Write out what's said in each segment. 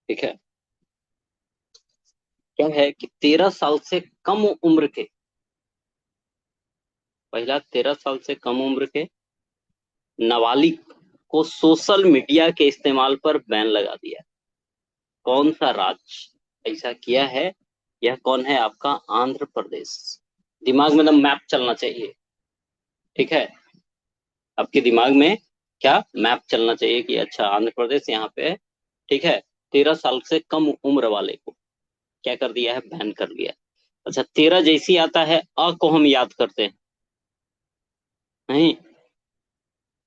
ठीक है। क्या है कि 13 साल से कम उम्र के, पहला 13 साल से कम उम्र के नाबालिग को सोशल मीडिया के इस्तेमाल पर बैन लगा दिया। कौन सा राज्य ऐसा किया है? यह कौन है? आपका आंध्र प्रदेश। दिमाग में एकदम मैप चलना चाहिए। ठीक है, आपके दिमाग में क्या मैप चलना चाहिए कि अच्छा आंध्र प्रदेश यहाँ पे है। ठीक है, 13 साल से कम उम्र वाले को क्या कर दिया है? बैन कर दिया। अच्छा, 13 जैसी आता है अ को हम याद करते हैं नहीं,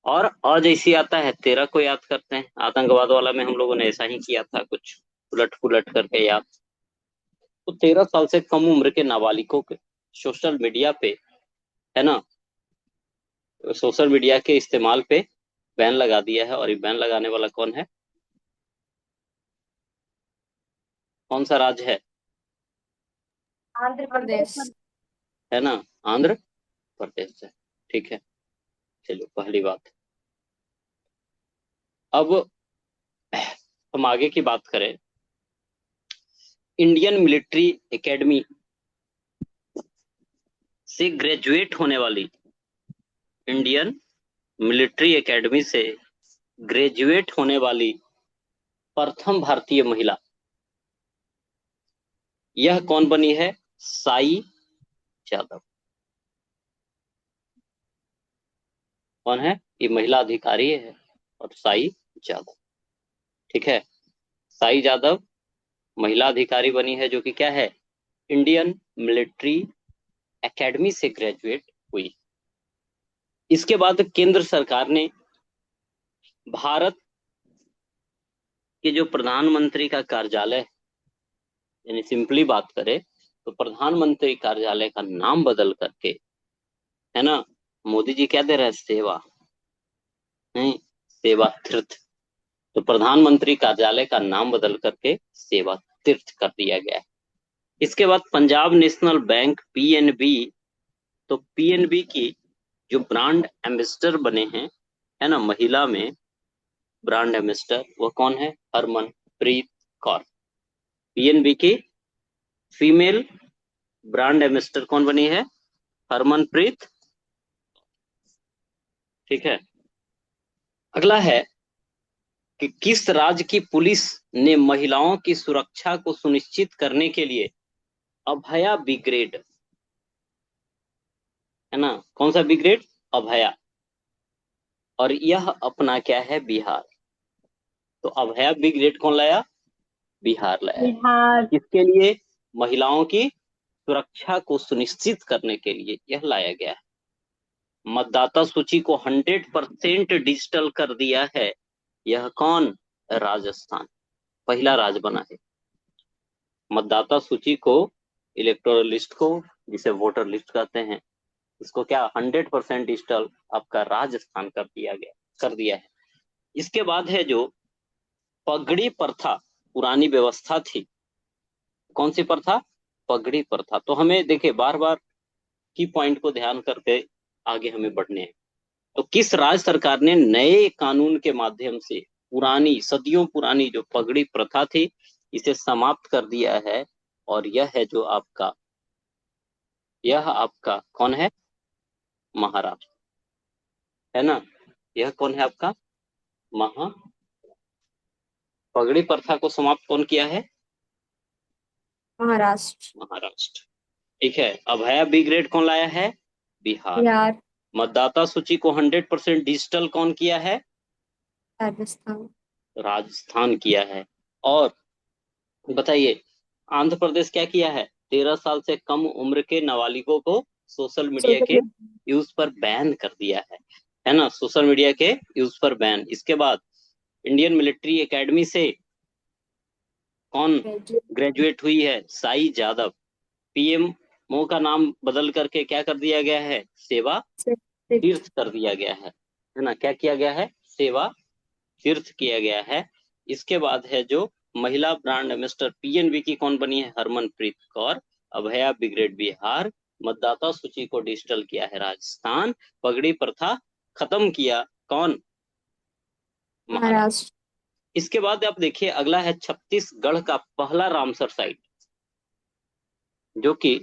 और अ जैसी आता है 13 को याद करते हैं। आतंकवाद वाला में हम लोगों ने ऐसा ही किया था, कुछ उलट पुलट करके याद। तो 13 साल से कम उम्र के नाबालिगों के सोशल मीडिया पे, है ना, सोशल मीडिया के इस्तेमाल पे बैन लगा दिया है। और ये बैन लगाने वाला कौन है? कौन सा राज्य है? आंध्र प्रदेश। है ना, आंध्र प्रदेश है। ठीक है, चलो पहली बात। अब हम आगे की बात करें। इंडियन मिलिट्री एकेडमी से ग्रेजुएट होने वाली, इंडियन मिलिट्री एकेडमी से ग्रेजुएट होने वाली प्रथम भारतीय महिला, यह कौन बनी है? साई यादव। कौन है? ये महिला अधिकारी है, और साई यादव। ठीक है, साई यादव महिला अधिकारी बनी है, जो कि क्या है? इंडियन मिलिट्री एकेडमी से ग्रेजुएट हुई। इसके बाद केंद्र सरकार ने भारत के जो प्रधानमंत्री का कार्यालय, यानी सिंपली बात करें तो प्रधानमंत्री कार्यालय का नाम बदल करके, है ना, मोदी जी क्या दे रहे हैं? सेवा, नहीं, सेवा तीर्थ। तो प्रधानमंत्री कार्यालय का नाम बदल करके सेवा तीर्थ कर दिया गया है। इसके बाद पंजाब नेशनल बैंक पीएनबी, तो पीएनबी की जो ब्रांड एम्बेसडर बने हैं, है ना, महिला में ब्रांड एम्बेसडर, वो कौन है? हरमनप्रीत कौर। पीएनबी की फीमेल ब्रांड एम्बेसडर कौन बनी है? हरमनप्रीत। ठीक है, अगला है कि किस राज्य की पुलिस ने महिलाओं की सुरक्षा को सुनिश्चित करने के लिए अभया ब्रिगेड, है ना, कौन सा ब्रिगेड? अभया। और यह अपना क्या है? बिहार। तो अभया ब्रिगेड कौन लाया? बिहार लाया है। बिहार। किसके लिए? महिलाओं की सुरक्षा को सुनिश्चित करने के लिए यह लाया गया है। मतदाता सूची को 100% डिजिटल कर दिया है। यह कौन? राजस्थान पहला राज्य बना है। मतदाता सूची को, इलेक्टोरल लिस्ट को, जिसे वोटर लिस्ट कहते हैं, इसको क्या 100% डिजिटल आपका राजस्थान कर दिया है। इसके बाद है जो पगड़ी प्रथा, पुरानी व्यवस्था थी। कौन सी प्रथा? पगड़ी प्रथा। तो हमें देखिए बार बार की पॉइंट को ध्यान करके आगे हमें बढ़ने हैं। तो किस राज्य सरकार ने नए कानून के माध्यम से पुरानी, सदियों पुरानी जो पगड़ी प्रथा थी, इसे समाप्त कर दिया है? और यह है जो आपका, यह आपका कौन है? महाराष्ट्र, है ना। यह कौन है आपका? महा पगड़ी प्रथा को समाप्त कौन किया है? महाराष्ट्र। महाराष्ट्र। ठीक है, अभया ब्रिगेड कौन लाया है? बिहार। बिहार। मतदाता सूची को 100% डिजिटल कौन किया है? राजस्थान। राजस्थान किया है। और बताइए, आंध्र प्रदेश क्या किया है? 13 साल से कम उम्र के नाबालिगों को सोशल मीडिया के सोशल यूज पर बैन कर दिया है ना, सोशल मीडिया के यूज पर बैन। इसके बाद इंडियन मिलिट्री एकेडमी से कौन मीडिया। ग्रेजुएट हुई है? साई यादव। पीएमओ का नाम बदल करके क्या कर दिया गया है? सेवा तीर्थ कर दिया गया है ना। क्या किया गया है? सेवा तीर्थ किया गया है। इसके बाद है जो महिला ब्रांड एम्बेसडर पीएनबी की कौन बनी है? हरमनप्रीत कौर। अभया ब्रिगेड बिहार। मतदाता सूची को डिजिटल किया है राजस्थान। पगड़ी प्रथा खत्म किया कौन? महाराष्ट्र। महाराष्ट्र। इसके बाद आप देखिए अगला है छत्तीसगढ़ का पहला रामसर साइट, जो कि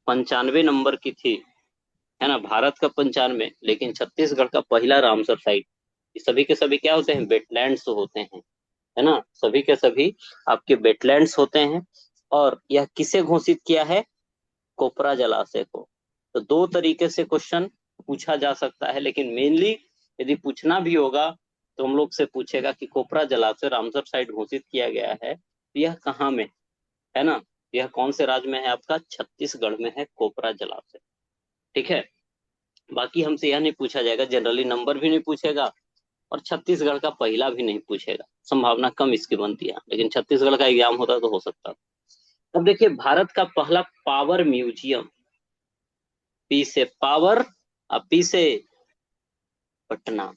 95 नंबर की थी, है ना। भारत का 95, लेकिन छत्तीसगढ़ का पहला रामसर साइट। ये सभी के सभी क्या होते हैं, वेटलैंड्स होते हैं, है ना। सभी के सभी आपके वेटलैंड्स होते हैं। और यह किसे घोषित किया है, कोपरा जलाशय को। तो दो तरीके से क्वेश्चन पूछा जा सकता है, लेकिन मेनली यदि पूछना भी होगा तो हम लोग से पूछेगा कि कोपरा जलाशय रामसर साइट घोषित किया गया है, तो यह कहाँ में है ना। यह कौन से राज्य में है, आपका छत्तीसगढ़ में है कोपरा जलाशय। ठीक है। बाकी हमसे यह नहीं पूछा जाएगा, जनरली नंबर भी नहीं पूछेगा, और छत्तीसगढ़ का पहला भी नहीं पूछेगा, संभावना कम इसकी बनती है, लेकिन छत्तीसगढ़ का एग्जाम होता तो हो सकता। अब देखिए भारत का पहला पावर म्यूजियम, पी से पावर और पी से पटना,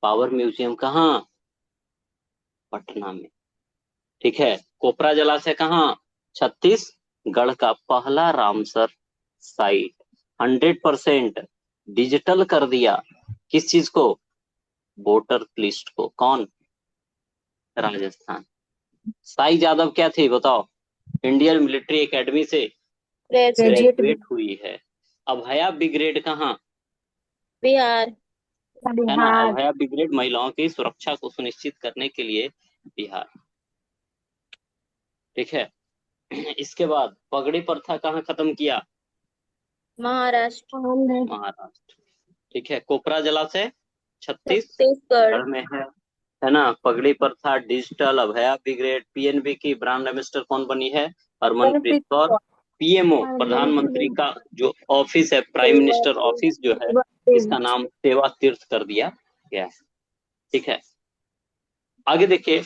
पावर म्यूजियम कहाँ, पटना में। ठीक है। कोपरा जलाशय कहाँ, छत्तीसगढ़ का पहला रामसर साइट। 100% डिजिटल कर दिया, किस चीज को, वोटर लिस्ट को। कौन, राजस्थान। साई यादव क्या थी बताओ, इंडियन मिलिट्री एकेडमी से ग्रेजुएट ग्रेजुएट हुई है। अभया ब्रिगेड कहाँ, बिहार। है ना। बिहार। अभया ब्रिगेड महिलाओं की सुरक्षा को सुनिश्चित करने के लिए बिहार। ठीक है। इसके बाद पगड़ी प्रथा कहाँ खत्म किया, महाराष्ट्र। महाराष्ट्र। ठीक है। कोपरा जलाशय छत्तीसगढ़। छत्तीसगढ़ में है ना। पगड़ी प्रथा, डिजिटल, अभया ब्रिगेड, पीएनबी की ब्रांड एम्बेसडर कौन बनी है, हरमनप्रीत मनप्रीत कौर। पीएमओ, प्रधानमंत्री कौर। का जो ऑफिस है, प्राइम मिनिस्टर ऑफिस जो है, इसका नाम सेवा तीर्थ कर दिया गया है। ठीक है। आगे देखिए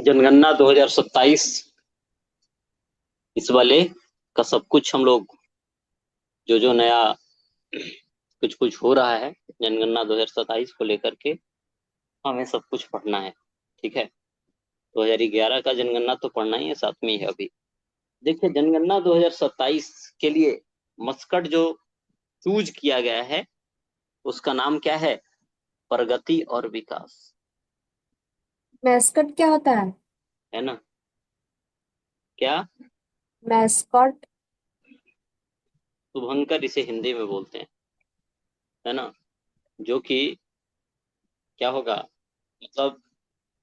जनगणना 2027, इस वाले का सब कुछ हम लोग जो जो नया कुछ कुछ हो रहा है जनगणना 2027 को लेकर के, हमें सब कुछ पढ़ना है। ठीक है। 2011 का जनगणना तो पढ़ना ही है, साथ में ही है अभी। देखिए जनगणना 2027 के लिए मस्कट जो चूज किया गया है, उसका नाम क्या है, प्रगति और विकास, मैस्कट क्या होता है? है ना। क्या, मैस्कॉट। शुभंकर इसे हिंदी में बोलते हैं, है ना। जो कि क्या होगा, मतलब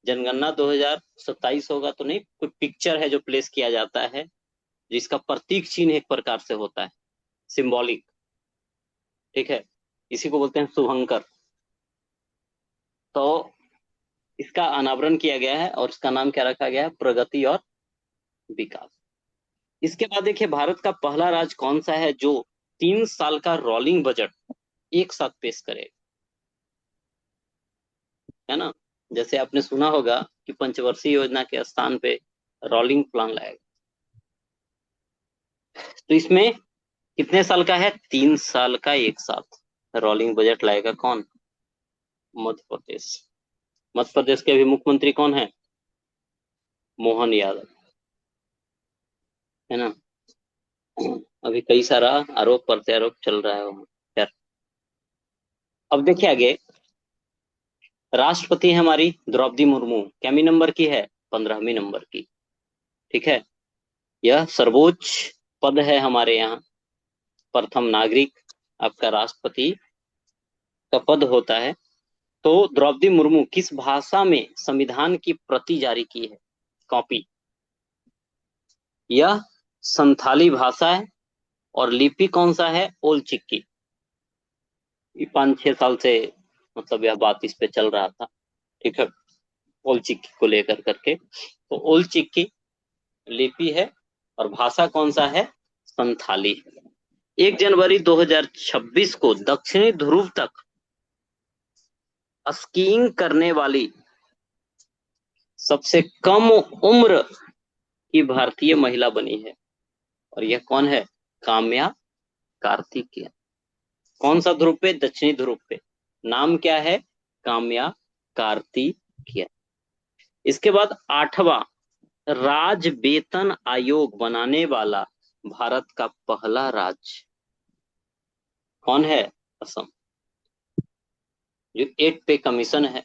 जनगणना 2027 होगा तो नहीं, कोई पिक्चर है जो प्लेस किया जाता है, जिसका प्रतीक चिन्ह एक प्रकार से होता है, सिंबॉलिक। ठीक है। इसी को बोलते हैं शुभंकर। तो इसका अनावरण किया गया है और इसका नाम क्या रखा गया है, प्रगति और विकास। इसके बाद देखिए भारत का पहला राज्य कौन सा है जो 3 साल का रोलिंग बजट एक साथ पेश करे, है ना। जैसे आपने सुना होगा कि पंचवर्षीय योजना के स्थान पे रोलिंग प्लान लाएगा, तो इसमें कितने साल का है, 3 साल का एक साथ रोलिंग बजट लाएगा कौन, मध्य प्रदेश। मध्य प्रदेश के अभी मुख्यमंत्री कौन है, मोहन यादव, है ना। अभी कई सारा आरोप प्रत्यारोप चल रहा है वहाँ। खैर, अब देखिए आगे, राष्ट्रपति है हमारी द्रौपदी मुर्मू, कैमी नंबर की है, 15वीं नंबर की। ठीक है। यह सर्वोच्च पद है हमारे यहाँ, प्रथम नागरिक आपका राष्ट्रपति का पद होता है। तो द्रौपदी मुर्मू किस भाषा में संविधान की प्रति जारी की है, कॉपी। यह संथाली भाषा है, और लिपि कौन सा है, ओल चिक्की। 5-6 साल से मतलब यह बात इस पे चल रहा था। ठीक है। ओल चिक्की को लेकर करके, तो ओल चिक्की लिपि है, और भाषा कौन सा है, संथाली। 1 जनवरी 2026 को दक्षिणी ध्रुव तक स्कीइंग करने वाली सबसे कम उम्र की भारतीय महिला बनी है, और यह कौन है, काम्या कार्तिकेयन। कौन सा ध्रुव पे, दक्षिणी ध्रुव पे। नाम क्या है, काम्या कार्तिकेयन। इसके बाद 8वां राज वेतन आयोग बनाने वाला भारत का पहला राज्य कौन है, असम। जो 8 पे कमीशन है,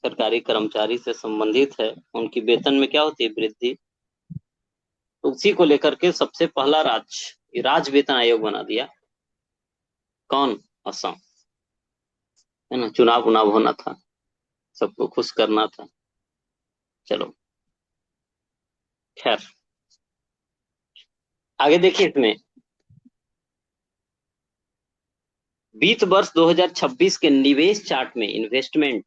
सरकारी कर्मचारी से संबंधित है, उनकी वेतन में क्या होती है, वृद्धि। तो उसी को लेकर के सबसे पहला राज्य वेतन आयोग बना दिया। कौन? असम। है ना, चुनाव उनाव होना था, सबको खुश करना था। चलो खैर, आगे देखिए इसमें, वित्त वर्ष 2026 के निवेश चार्ट में इन्वेस्टमेंट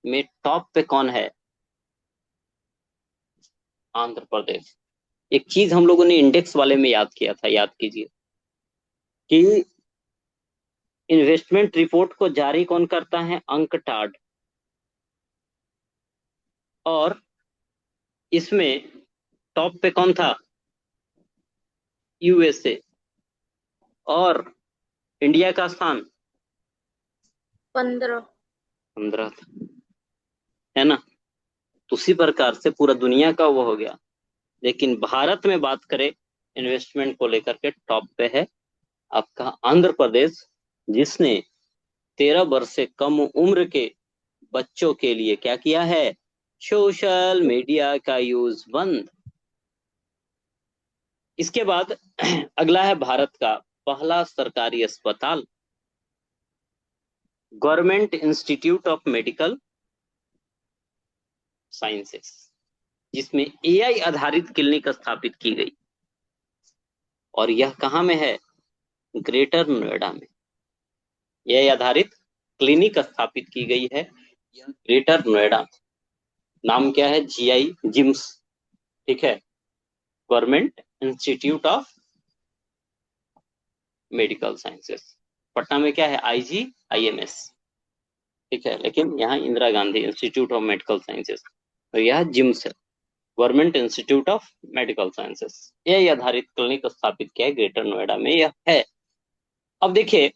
में टॉप पे कौन है? आंध्र प्रदेश। एक चीज हम लोगों ने इंडेक्स वाले में याद किया था, याद कीजिए कि इन्वेस्टमेंट रिपोर्ट को जारी कौन करता है? अंकटाड। और इसमें टॉप पे कौन था? यूएसए। और इंडिया का स्थान 15। 15 था, है ना। तो उसी प्रकार से पूरा दुनिया का वो हो गया, लेकिन भारत में बात करें इन्वेस्टमेंट को लेकर के, टॉप पे है आपका आंध्र प्रदेश, जिसने 13 वर्ष से कम उम्र के बच्चों के लिए क्या किया है? सोशल मीडिया का यूज बंद। इसके बाद अगला है भारत का पहला सरकारी अस्पताल, government institute of medical sciences, जिसमें एआई आधारित क्लिनिक स्थापित की गई। और यह कहाँ में है? ग्रेटर नोएडा में एआई आधारित क्लिनिक स्थापित की गई है, यह ग्रेटर नोएडा। नाम क्या है? GI GIMS. ठीक है, government institute of medical sciences. Patna में क्या है? आईजीआईएमएस। ठीक है, लेकिन यहाँ Indira Gandhi institute of medical sciences, और यह जिम्स है, government institute of medical sciences. यह आधारित क्लिनिक स्थापित किया है ग्रेटर नोएडा में, यह है। अब देखिए,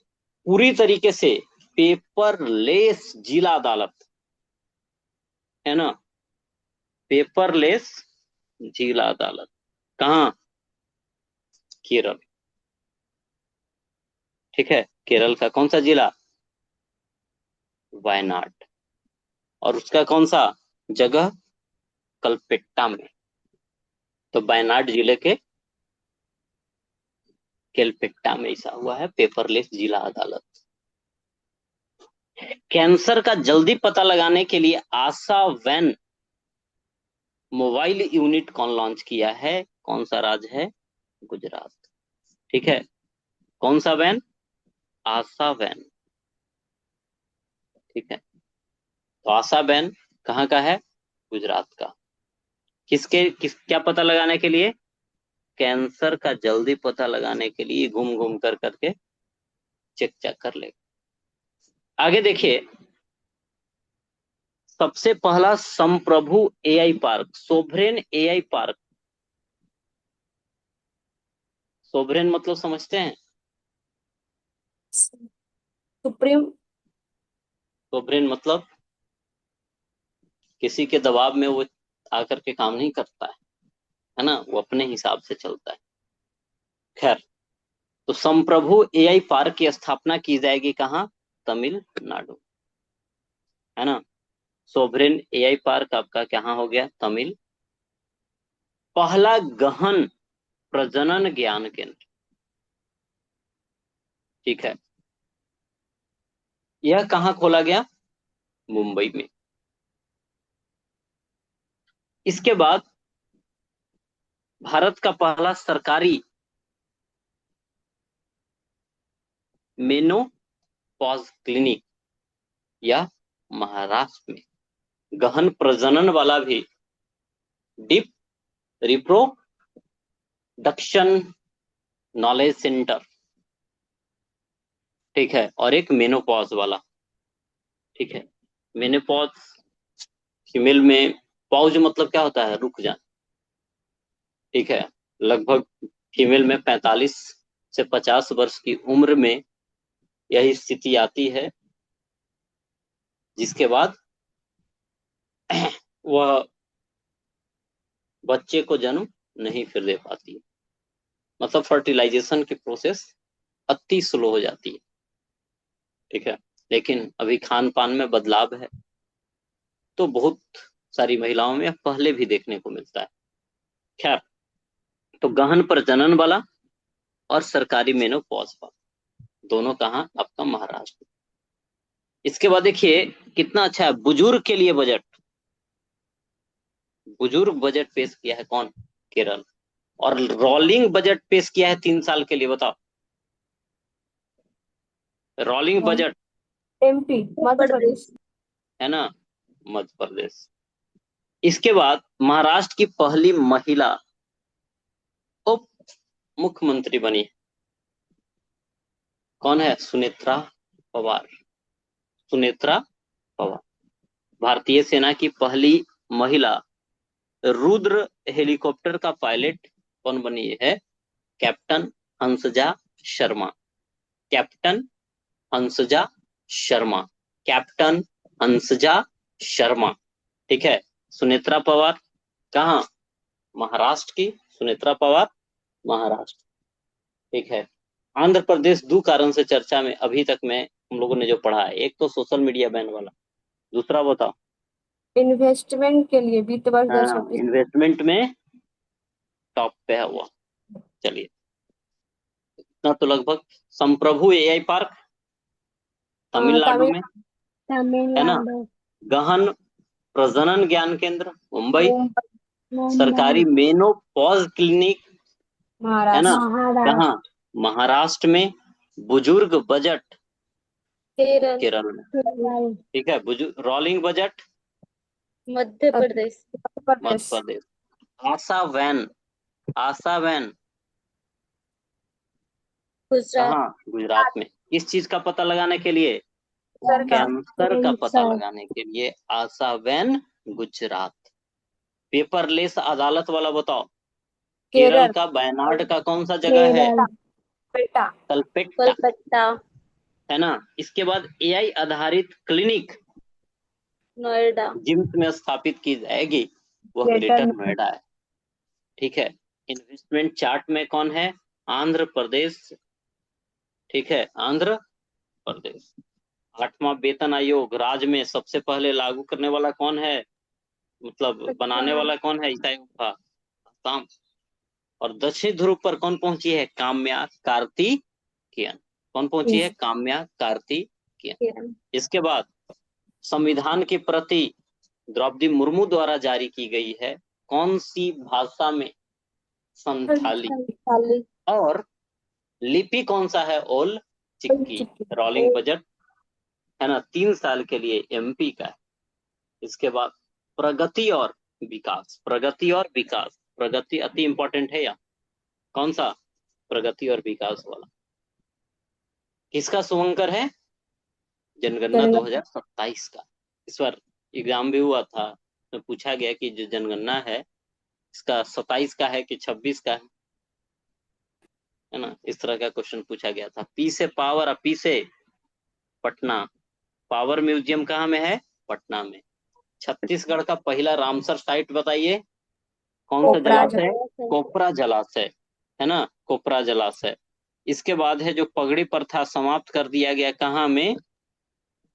पूरी तरीके से पेपरलेस जिला अदालत, है ना, पेपरलेस जिला अदालत कहाँ? केरल। ठीक है, केरल का कौन सा जिला? वायनाड। और उसका कौन सा जगह? कलपेट्टा में। तो वायनाड जिले के केलपेट्टा में ऐसा हुआ है पेपरलेस जिला अदालत। कैंसर का जल्दी पता लगाने के लिए आशा वैन मोबाइल यूनिट कौन लॉन्च किया है? कौन सा राज्य है? गुजरात। ठीक है, कौन सा वैन? आशा वैन। ठीक है, तो आशा वैन कहाँ का है? गुजरात का। किस क्या पता लगाने के लिए? कैंसर का जल्दी पता लगाने के लिए घूम घूम कर करके चेक चेक कर ले। आगे देखिए, सबसे पहला संप्रभु AI park, sovereign AI park. Sovereign मतलब समझते हैं? सुप्रीम। सोवरेन मतलब किसी के दबाव में वो आकर के काम नहीं करता है ना, वो अपने हिसाब से चलता है। खैर, तो संप्रभु एआई पार्क की स्थापना की जाएगी कहाँ? तमिलनाडु। है ना, सोवरेन एआई पार्क आपका कहाँ हो गया? तमिल। पहला गहन प्रजनन ज्ञान केंद्र, ठीक है, यह कहाँ खोला गया? मुंबई में। इसके बाद भारत का पहला सरकारी मेनोपॉज क्लिनिक, या महाराष्ट्र में गहन प्रजनन वाला भी डीप रिप्रोडक्शन नॉलेज सेंटर। ठीक है, और एक मेनोपॉज वाला। ठीक है, मेनोपॉज फीमेल में, पॉज मतलब क्या होता है? रुक जाना। ठीक है, लगभग फीमेल में 45 से 50 वर्ष की उम्र में यही स्थिति आती है, जिसके बाद वह बच्चे को जन्म नहीं फिर दे पाती है। मतलब फर्टिलाइजेशन की प्रोसेस अति स्लो हो जाती है। ठीक है, लेकिन अभी खान पान में बदलाव है, तो बहुत सारी महिलाओं में पहले भी देखने को मिलता है। खैर, तो गहन प्रजनन वाला और सरकारी मेनोपॉज वाला दोनों कहाँ? आपका महाराष्ट्र। इसके बाद देखिए कितना अच्छा है, बुजुर्ग के लिए बजट, बुजुर्ग बजट पेश किया है कौन? केरल। और रोलिंग बजट पेश किया है 3 साल के लिए, बताओ। Rolling budget, MP Madhya Pradesh. है ना, मध्य प्रदेश। इसके बाद महाराष्ट्र की पहली महिला उप मुख्यमंत्री बनी, कौन है? सुनेत्रा पवार। सुनेत्रा पवार। भारतीय सेना की पहली महिला रुद्र हेलीकॉप्टर का पायलट कौन बनी है? Captain Hansja Sharma. Captain Hansja Sharma. Captain Hansja Sharma. ठीक है, सुनेत्रा पवार कहाँ? महाराष्ट्र की सुनेत्रा पवार, महाराष्ट्र। ठीक है। आंध्र प्रदेश दो कारण से चर्चा में अभी तक में हम लोगों ने जो पढ़ा है, एक तो सोशल मीडिया बैन वाला, दूसरा बताओ। इन्वेस्टमेंट के लिए वित्त वर्ष हाँ, 2020। इन्वेस्टमेंट में टॉप पे है हुआ। चलिए, इतना तो लगभग। संप्रभु एआई पार्क तमिलनाडु तमिल में, है ना। तमिलनाडु। गहन प्रजनन ज्ञान केंद्र मुंबई। मुंबई। सरकारी मेनोपॉज क्लिनिक, है ना, महाराष्ट्र। महाराष्ट्र। कहाँ? महाराष्ट्र में। बुजुर्ग बजट केरल। केरल में। केरल। ठीक है, बुजुर्ग रोलिंग बजट मध्य प्रदेश। मध्य मध्य प्रदेश। प्रदेश। आशा वैन, आशा वैन गुजरात। कहाँ? गुजरात में। किस चीज का पता लगाने के लिए? सर का। कैंसर का पता लगाने के लिए आशा वैन गुजरात। पेपरलेस अदालत वाला बताओ। केरल केरल। का वायनाड का कौन सा जगह है? केरल। बेटा। कलपेट्टा, कोलकाता। है ना। इसके बाद एआई आधारित क्लिनिक नोएडा। जिम्स में स्थापित की जाएगी, वह ग्रेटर ग्रेटर नोएडा। नोएडा है। ठीक है। इन्वेस्टमेंट चार्ट में कौन है? आंध्र प्रदेश। ठीक है, आंध्र प्रदेश। 8वां वेतन आयोग राज्य में सबसे पहले लागू करने वाला कौन है? मतलब बनाने वाला कौन है इस आयोग का? असम। और दक्षिण ध्रुव पर कौन पहुंची है? काम्या कार्तिकेयन। कौन पहुंची है? काम्या कार्तिकेयन। इसके बाद संविधान की प्रति द्रौपदी मुर्मू द्वारा जारी की गई है कौन सी भाषा में? संथाली। संताली। और लिपि कौन सा है? ओल चिक्की। रोलिंग बजट, है ना, 3 साल के लिए एमपी का है। इसके बाद प्रगति और विकास, प्रगति और विकास, प्रगति अति इंपॉर्टेंट है या कौन सा? प्रगति और विकास वाला किसका शुभंकर है? जनगणना 2027 का। इस बार एग्जाम भी हुआ था, तो पूछा गया कि जो जनगणना है इसका 27 का है कि 26 का है ना, इस तरह का क्वेश्चन पूछा गया था। पी से पावर और पी से पटना। पावर म्यूजियम कहाँ में है? पटना में। छत्तीसगढ़ का पहला रामसर साइट बताइए, कौन सा कोपरा जलाशय? कोपरा जलाशय, है ना, कोपरा जलाशय। इसके बाद है जो पगड़ी प्रथा समाप्त कर दिया गया, कहाँ में?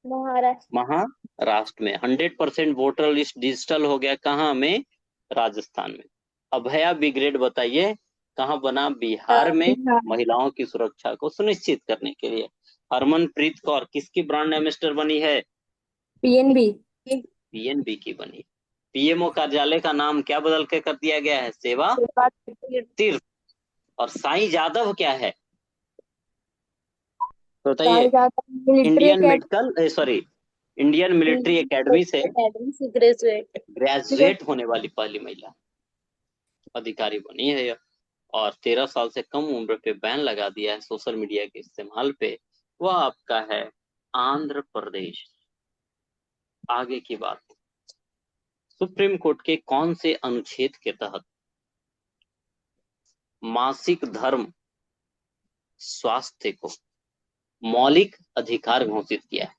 महाराष्ट्र। महाराष्ट्र में। 100% वोटर लिस्ट डिजिटल हो गया, कहाँ में? राजस्थान में। अभया ब्रिगेड बताइए कहाँ बना? बिहार में। बिहार। महिलाओं की सुरक्षा को सुनिश्चित करने के लिए। हरमनप्रीत कौर किसकी ब्रांड एम्बेसडर बनी है? PNB। पीएनबी की बनी। पीएमओ कार्यालय का नाम क्या बदल के कर दिया गया है? सेवा तीर्थ। और साईं जादव क्या है? तो बताइए। Military Indian academy medical, sorry, Indian military academy से से ग्रेजुएट। ग्रेजुएट होने वाली पहली महिला अधिकारी बनी है यह। और 13 साल से कम उम्र पे बैन लगा दिया है सोशल मीडिया के इस्तेमाल पे, वह आपका है आंध्र प्रदेश। आगे की बात, सुप्रीम कोर्ट के कौन से अनुच्छेद के तहत मासिक धर्म स्वास्थ्य को मौलिक अधिकार घोषित किया है?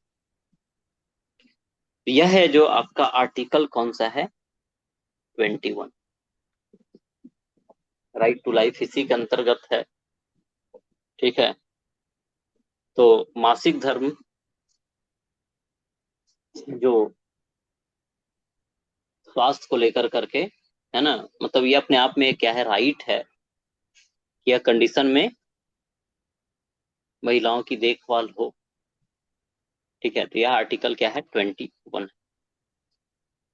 यह है जो आपका आर्टिकल कौन सा है? 21, राइट टू लाइफ इसी के अंतर्गत है। ठीक है, तो मासिक धर्म जो स्वास्थ्य को लेकर करके, है ना, मतलब ये अपने आप में क्या है, राइट है कि यह कंडीशन में महिलाओं की देखभाल हो। ठीक है, तो यह आर्टिकल क्या है, 21।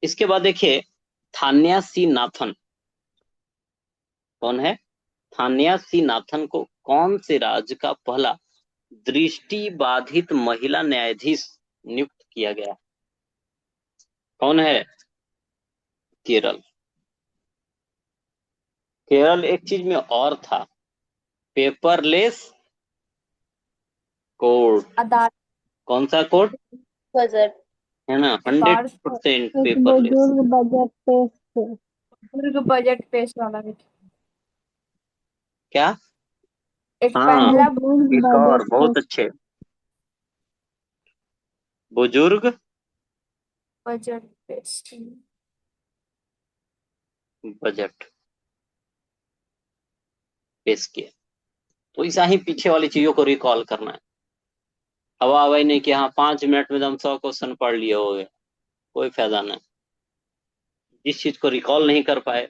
इसके बाद देखिए, थान्या सी नाथन। कौन है? थान्या सी नाथन को कौन से राज्य का पहला दृष्टि बाधित महिला न्यायाधीश नियुक्त किया गया? कौन है? केरल। केरल एक चीज में और था, पेपरलेस कोर्ट। आधार कौन सा कोर्ट? बजट। है ना, हंड्रेड कार्ड परसेंट एक पेपरलेस। बुजुर्ग बजट पेश बुजुर्ग बजट पेश वाला भी। क्या? एक हाँ, पहला बुजुर्ग एक और बजट बहुत पेश अच्छे, बुजुर्ग बजट पेश। बजट पेश किया। तो ऐसा ही पीछे वाली चीजों को रिकॉल करना है। हवा हवाई नहीं कि हाँ 5 मिनट में हम 100 क्वेश्चन पढ़ लिए हो गए, कोई फायदा नहीं। जिस चीज को रिकॉल नहीं कर पाए,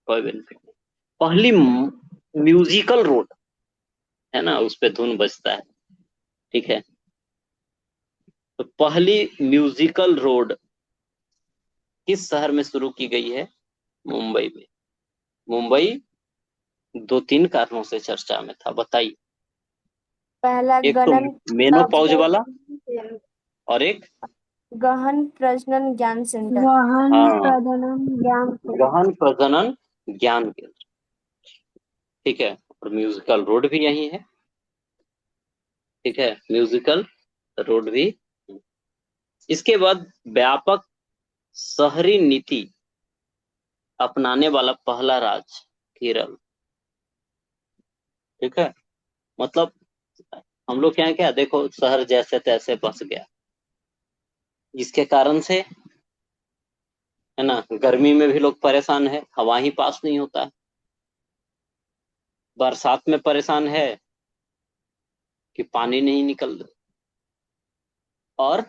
कोई बेनिफिट नहीं। पहली म्यूजिकल रोड, है ना, उस पे धुन बजता है। ठीक है, तो पहली म्यूजिकल रोड किस शहर में शुरू की गई है? मुंबई में। मुंबई 2-3 कारणों से चर्चा में था, बताइए। पहला एक तो गणन मेनोपॉज वाला, और एक गहन प्रजनन ज्ञान सेंटर। गहन हाँ, प्रजनन ज्ञान सेंटर। गहन प्रजनन ज्ञान केंद्र। ठीक है, और म्यूजिकल रोड भी यही है। ठीक है, म्यूजिकल रोड भी। इसके बाद व्यापक शहरी नीति अपनाने वाला पहला राज्य केरल। ठीक है, मतलब हम लोग क्या क्या देखो, शहर जैसे तैसे बस गया, जिसके कारण से, है ना, गर्मी में भी लोग परेशान है, हवा ही पास नहीं होता है। बरसात में परेशान है कि पानी नहीं निकल रहा, और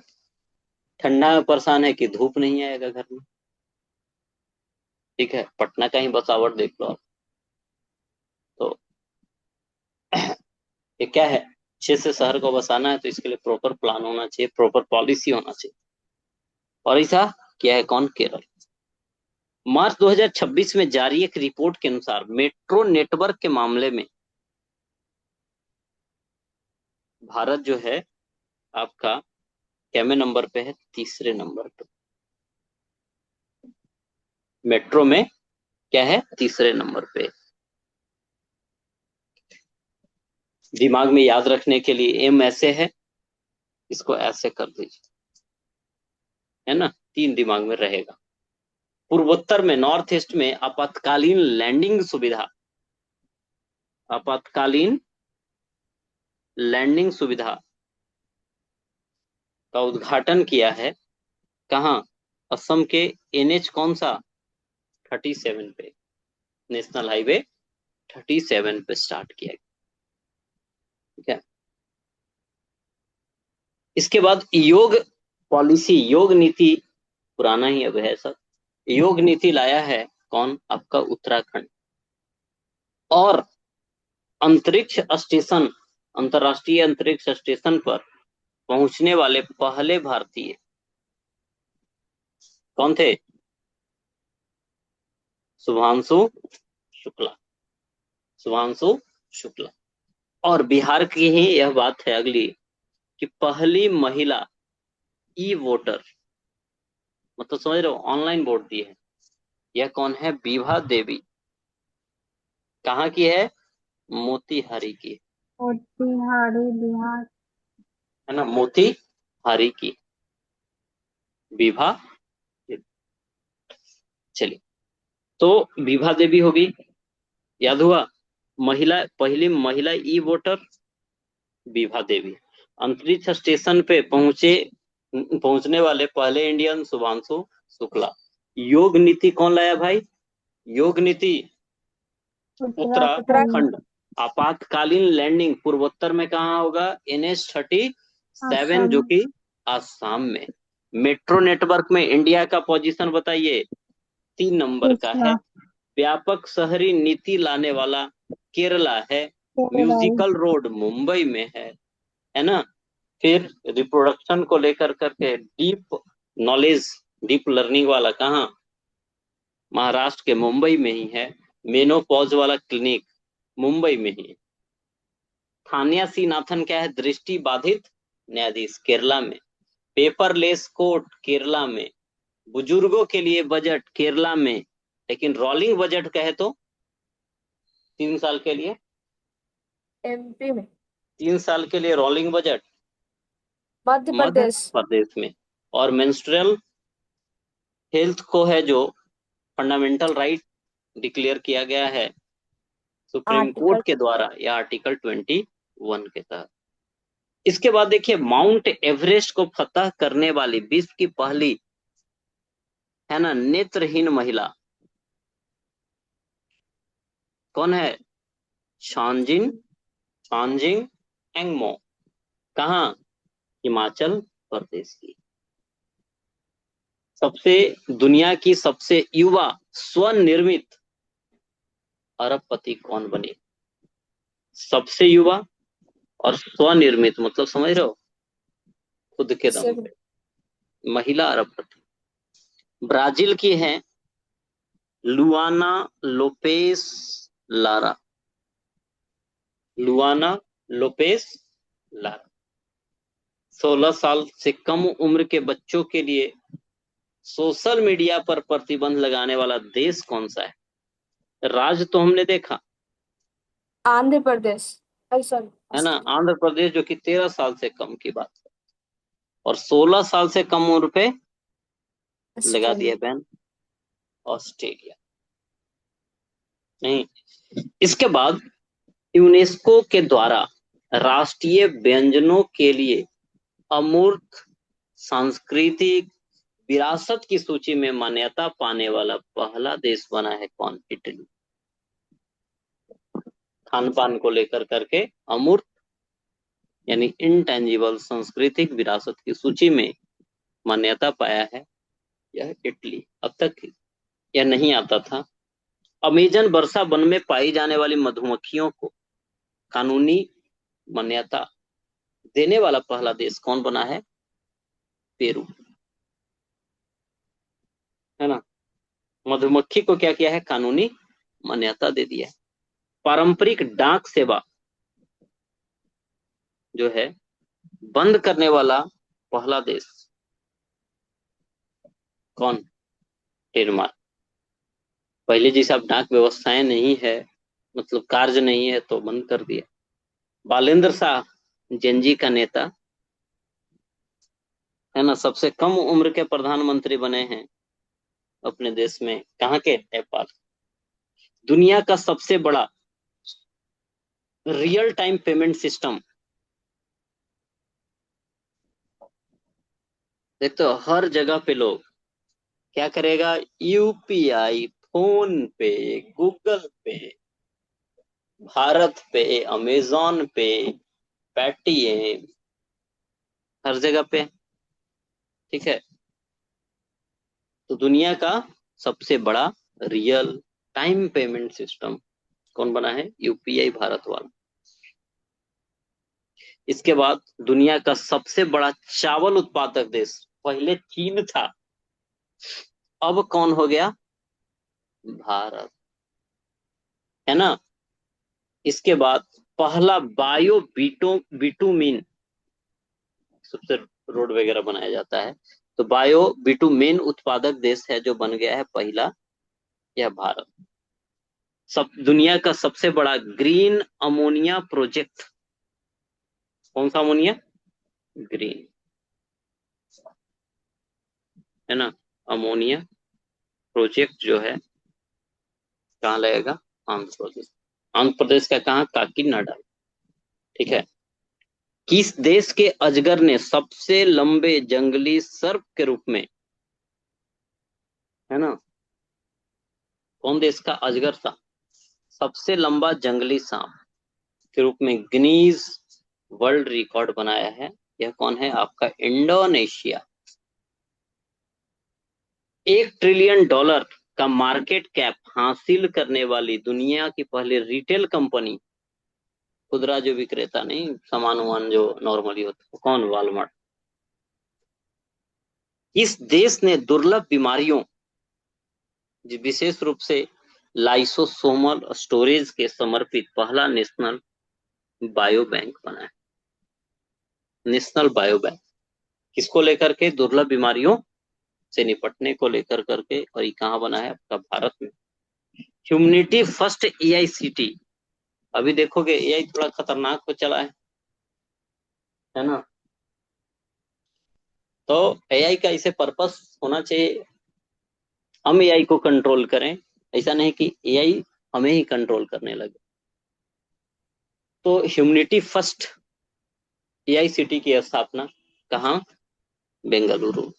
ठंडा में परेशान है कि धूप नहीं आएगा घर में। ठीक है, पटना का ही बसावट देख लो आप। तो ये क्या है, अच्छे से शहर को बसाना है तो इसके लिए प्रॉपर प्लान होना चाहिए, प्रॉपर पॉलिसी होना चाहिए। और ऐसा क्या है, कौन? केरल। मार्च 2026 में जारी एक रिपोर्ट के अनुसार मेट्रो नेटवर्क के मामले में भारत जो है आपका कैमे नंबर पे है? तीसरे नंबर पे। मेट्रो में क्या है, तीसरे नंबर पे। दिमाग में याद रखने के लिए एम ऐसे है, इसको ऐसे कर दीजिए, है ना, 3 दिमाग में रहेगा। पूर्वोत्तर में, नॉर्थ ईस्ट में आपातकालीन लैंडिंग सुविधा, आपातकालीन लैंडिंग सुविधा का उद्घाटन किया है। कहाँ? असम के एनएच कौन सा? 37 पे, नेशनल हाईवे 37 पे स्टार्ट किया गया। ठीक है, इसके बाद योग पॉलिसी, योग नीति पुराना ही अब है सब। योग नीति लाया है कौन? आपका उत्तराखंड। और अंतरिक्ष स्टेशन, अंतरराष्ट्रीय अंतरिक्ष स्टेशन पर पहुंचने वाले पहले भारतीय कौन थे? शुभांशु शुक्ला। शुभांशु शुक्ला। और बिहार की ही यह बात है अगली, कि पहली महिला ई वोटर, मतलब समझ रहे हो, ऑनलाइन वोट दी है, यह कौन है? विभा देवी। कहाँ की है? मोतीहारी की। मोतिहारी बिहार। है ना, मोतीहारी की विभा देवी। चलिए, तो विभा देवी होगी, याद हुआ। महिला, पहली महिला ई वोटर विभा देवी। अंतरिक्ष स्टेशन पे पहुंचने वाले पहले इंडियन शुभांशु शुक्ला। योग नीति कौन लाया भाई? योग नीति उत्तराखंड। उत्तराखंड। आपातकालीन लैंडिंग पूर्वोत्तर में कहाँ होगा? NH 37, जो असम। कि आसाम में। मेट्रो नेटवर्क में इंडिया का पोजीशन बताइए, 3 नंबर का है। दूसरा। व्यापक शहरी नीति लाने वाला केरला है। केरल। म्यूजिकल रोड मुंबई में है ना। फिर रिप्रोडक्शन को लेकर करके डीप नॉलेज, डीप लर्निंग वाला कहाँ, महाराष्ट्र के मुंबई में ही है। मेनोपॉज वाला क्लिनिक मुंबई में ही है। थानिया सी नाथन क्या है, दृष्टि बाधित न्यायाधीश केरला में। पेपरलेस कोर्ट केरला में। बुजुर्गों के लिए बजट केरला में, लेकिन रोलिंग बजट कहे तो 3 साल के लिए, एमपी में। 3 साल के लिए रोलिंग बजट मध्य मध्य प्रदेश। प्रदेश में। और मेंस्ट्रुअल हेल्थ को है जो फंडामेंटल राइट डिक्लेयर किया गया है सुप्रीम आर्टिकल। कोर्ट के द्वारा, या आर्टिकल 21 के तहत। इसके बाद देखिए, माउंट एवरेस्ट को फतह करने वाली विश्व की पहली, है ना, नेत्रहीन महिला कौन है? छांजिन छांजिंग एंगमो, कहाँ? हिमाचल प्रदेश की। सबसे दुनिया की सबसे युवा स्वनिर्मित अरबपति कौन बने? सबसे युवा और स्वनिर्मित मतलब समझ रहे हो, खुद के दम सिर्फ। पे महिला अरबपति। ब्राजील की है लुआना लोपेस लारा। लुआना Lopez Lara. 16 साल से कम उम्र के बच्चों के लिए सोशल मीडिया पर प्रतिबंध लगाने वाला देश कौन सा है? राज्य तो हमने देखा, आंध्र प्रदेश। सॉरी, है ना, ऑस्ट्रेलिया। आंध्र प्रदेश, जो कि 13 साल से कम की बात है। और 16 साल से कम उम्र पे लगा ऑस्ट्रेलिया। दिया बैन, ऑस्ट्रेलिया। नहीं। इसके बाद यूनेस्को के द्वारा राष्ट्रीय व्यंजनों के लिए अमूर्त सांस्कृतिक विरासत की सूची में मान्यता पाने वाला पहला देश बना है कौन? इटली। खान पान को लेकर करके अमूर्त यानी इनटेंजिबल सांस्कृतिक विरासत की सूची में मान्यता पाया है यह इटली। अब तक यह नहीं आता था। अमेजन वर्षा वन में पाई जाने वाली मधुमक्खियों को कानूनी मान्यता देने वाला पहला देश कौन बना है? पेरू, है ना। मधुमक्खी को क्या किया है? कानूनी मान्यता दे दिया है। पारंपरिक डाक सेवा जो है बंद करने वाला पहला देश कौन? डेनमार्क। पहले जैसे अब डाक व्यवस्थाएं नहीं है, मतलब कार्य नहीं है, तो बंद कर दिया। बालेंद्र शाह जेनजी का नेता, है ना, सबसे कम उम्र के प्रधानमंत्री बने हैं अपने देश में, कहाँ के? नेपाल। दुनिया का सबसे बड़ा रियल टाइम पेमेंट सिस्टम, देखते हो हर जगह पे लोग क्या करेगा? यूपीआई, फोन पे, गूगल पे, भारत पे, अमेजॉन पे, पेटीएम, हर जगह पे। ठीक है। तो दुनिया का सबसे बड़ा रियल टाइम पेमेंट सिस्टम कौन बना है? यूपीआई भारत वाला। इसके बाद दुनिया का सबसे बड़ा चावल उत्पादक देश, पहले चीन था, अब कौन हो गया? भारत, है ना। इसके बाद पहला बायो बिटूमिन, सबसे रोड वगैरह बनाया जाता है, तो बायो बिटूमिन उत्पादक देश है जो बन गया है पहला, यह भारत। सब दुनिया का सबसे बड़ा ग्रीन अमोनिया प्रोजेक्ट कौन सा? अमोनिया ग्रीन, है ना। अमोनिया प्रोजेक्ट जो है कहाँ लगेगा? आंध्र प्रदेश। आंध्र प्रदेश का कहाँ? काकीनाडा। ठीक है। किस देश के अजगर ने सबसे लंबे जंगली सर्प के रूप में, है ना, कौन देश का अजगर था सबसे लंबा जंगली सांप के रूप में गिनीज वर्ल्ड रिकॉर्ड बनाया है? यह कौन है? आपका इंडोनेशिया। $1 ट्रिलियन का मार्केट कैप हासिल करने वाली दुनिया की पहली रिटेल कंपनी, खुदरा जो विक्रेता नहीं, सामान वामान जो नॉर्मली होता है, कौन? वॉलमार्ट। इस देश ने दुर्लभ बीमारियों, विशेष रूप से लाइसोसोमल स्टोरेज के समर्पित पहला नेशनल बायो बैंक बनाया। नेशनल बायो बैंक किसको लेकर के? दुर्लभ बीमारियों से निपटने को लेकर करके, और ये कहाँ बना है? आपका भारत में। Humanity first AICT. अभी देखोगे एआई थोड़ा खतरनाक हो चला है ना? तो एआई का इसे पर्पस होना चाहिए, हम एआई को कंट्रोल करें, ऐसा नहीं कि एआई हमें ही कंट्रोल करने लगे। तो ह्यूमनिटी फर्स्ट एआईसीटी की स्थापना कहाँ? बेंगलुरु।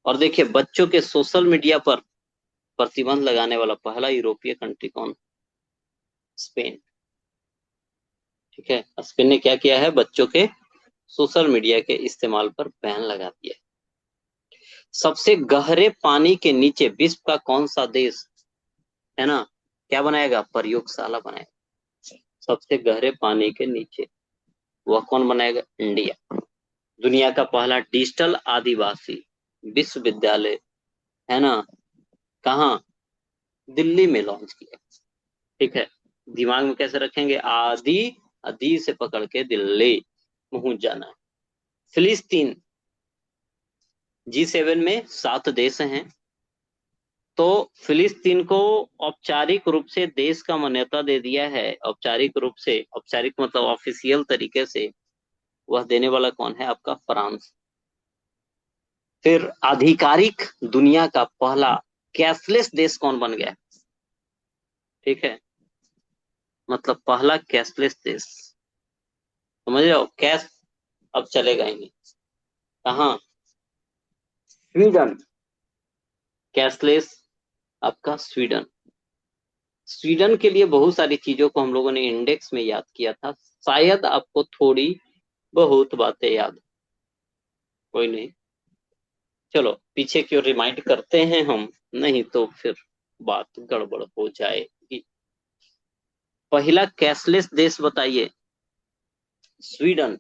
और देखिए, बच्चों के सोशल मीडिया पर प्रतिबंध लगाने वाला पहला यूरोपीय कंट्री कौन? स्पेन। ठीक है, स्पेन ने क्या किया है? बच्चों के सोशल मीडिया के इस्तेमाल पर बैन लगा दिया। सबसे गहरे पानी के नीचे विश्व का कौन सा देश है ना, क्या बनाएगा? प्रयोगशाला बनाएगा सबसे गहरे पानी के नीचे। वह कौन बनाएगा? इंडिया। दुनिया का पहला डिजिटल आदिवासी विश्वविद्यालय है ना, कहाँ? दिल्ली में लॉन्च किया। ठीक है, दिमाग में कैसे रखेंगे? आदि, आदि से पकड़ के दिल्ली पहुंच जाना है। फिलिस्तीन, G7 में 7 देश हैं, तो फिलिस्तीन को औपचारिक रूप से देश का मान्यता दे दिया है। औपचारिक रूप से, औपचारिक मतलब ऑफिशियल तरीके से वह देने वाला कौन है? आपका फ्रांस। फिर आधिकारिक दुनिया का पहला कैशलेस देश कौन बन गया? ठीक है, मतलब पहला कैशलेस देश, समझ रहे हो? कैश अब चलेगा ही नहीं। कहाँ? स्वीडन। कैशलेस आपका स्वीडन। स्वीडन के लिए बहुत सारी चीजों को हम लोगों ने इंडेक्स में याद किया था, शायद आपको थोड़ी बहुत बातें याद, कोई नहीं, चलो पीछे की ओर रिमाइंड करते हैं हम, नहीं तो फिर बात गड़बड़ हो जाएगी। पहला कैशलेस देश बताइए? स्वीडन।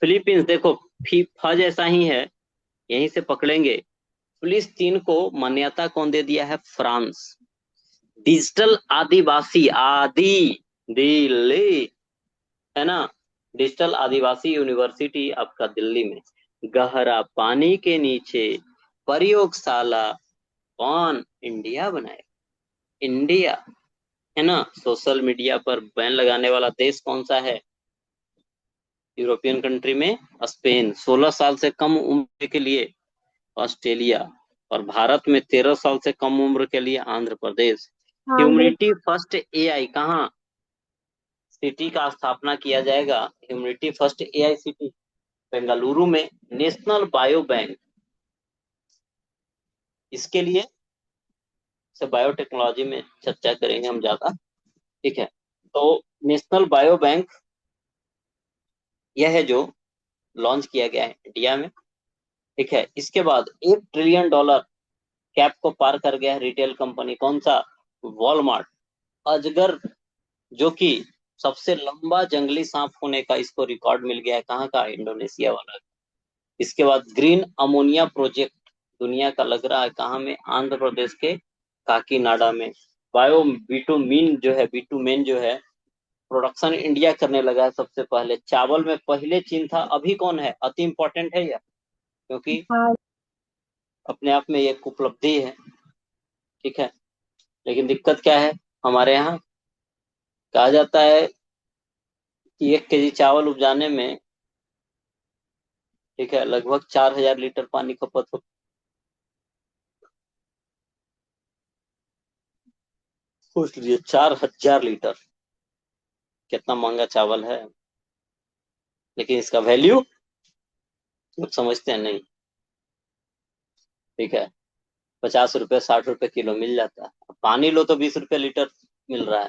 फिलीपींस, देखो फीफा जैसा ही है, यहीं से पकड़ेंगे। फिलिस्तीन को मान्यता कौन दे दिया है? फ्रांस। डिजिटल आदिवासी, आदि दिल्ली है ना, डिजिटल आदिवासी यूनिवर्सिटी आपका दिल्ली में। गहरा पानी के नीचे प्रयोगशाला कौन? इंडिया बनाए। इंडिया है ना। सोशल मीडिया पर बैन लगाने वाला देश कौन सा है? यूरोपियन कंट्री में स्पेन। 16 साल से कम उम्र के लिए ऑस्ट्रेलिया, और भारत में 13 साल से कम उम्र के लिए आंध्र प्रदेश। हाँ देख। ह्यूमनिटी फर्स्ट एआई कहाँ सिटी का स्थापना किया जाएगा? Humanity first AI city Bengaluru में। नेशनल बायो बैंक, इसके लिए से बायोटेक्नोलॉजी में चर्चा करेंगे हम ज्यादा। ठीक है, तो नेशनल बायो बैंक यह है जो लॉन्च किया गया है इंडिया में। ठीक है, इसके बाद $1 ट्रिलियन कैप को पार कर गया है रिटेल कंपनी, कौन सा? वॉलमार्ट। अजगर, जो कि सबसे लंबा जंगली सांप होने का इसको रिकॉर्ड मिल गया है, कहाँ का? इंडोनेशिया वाला। इसके बाद ग्रीन अमोनिया प्रोजेक्ट दुनिया का लग रहा है कहाँ में? आंध्र प्रदेश के काकीनाडा में। बायो बिटुमिन जो है, बिटुमेन जो है, प्रोडक्शन इंडिया करने लगा है सबसे पहले। चावल में पहले चीन था, अभी कौन है? अति इंपॉर्टेंट है यह, क्योंकि हाँ अपने आप में एक उपलब्धि है। ठीक है, लेकिन दिक्कत क्या है? हमारे यहाँ कहा जाता है कि 1 केजी चावल उपजाने में, ठीक है, लगभग 4,000 लीटर पानी खपत हो। सोच लीजिए, 4,000 लीटर, कितना महंगा चावल है। लेकिन इसका वैल्यू कुछ समझते हैं नहीं। ठीक है, 50 रुपए 60 रुपए किलो मिल जाता है, पानी लो तो 20 रुपए लीटर मिल रहा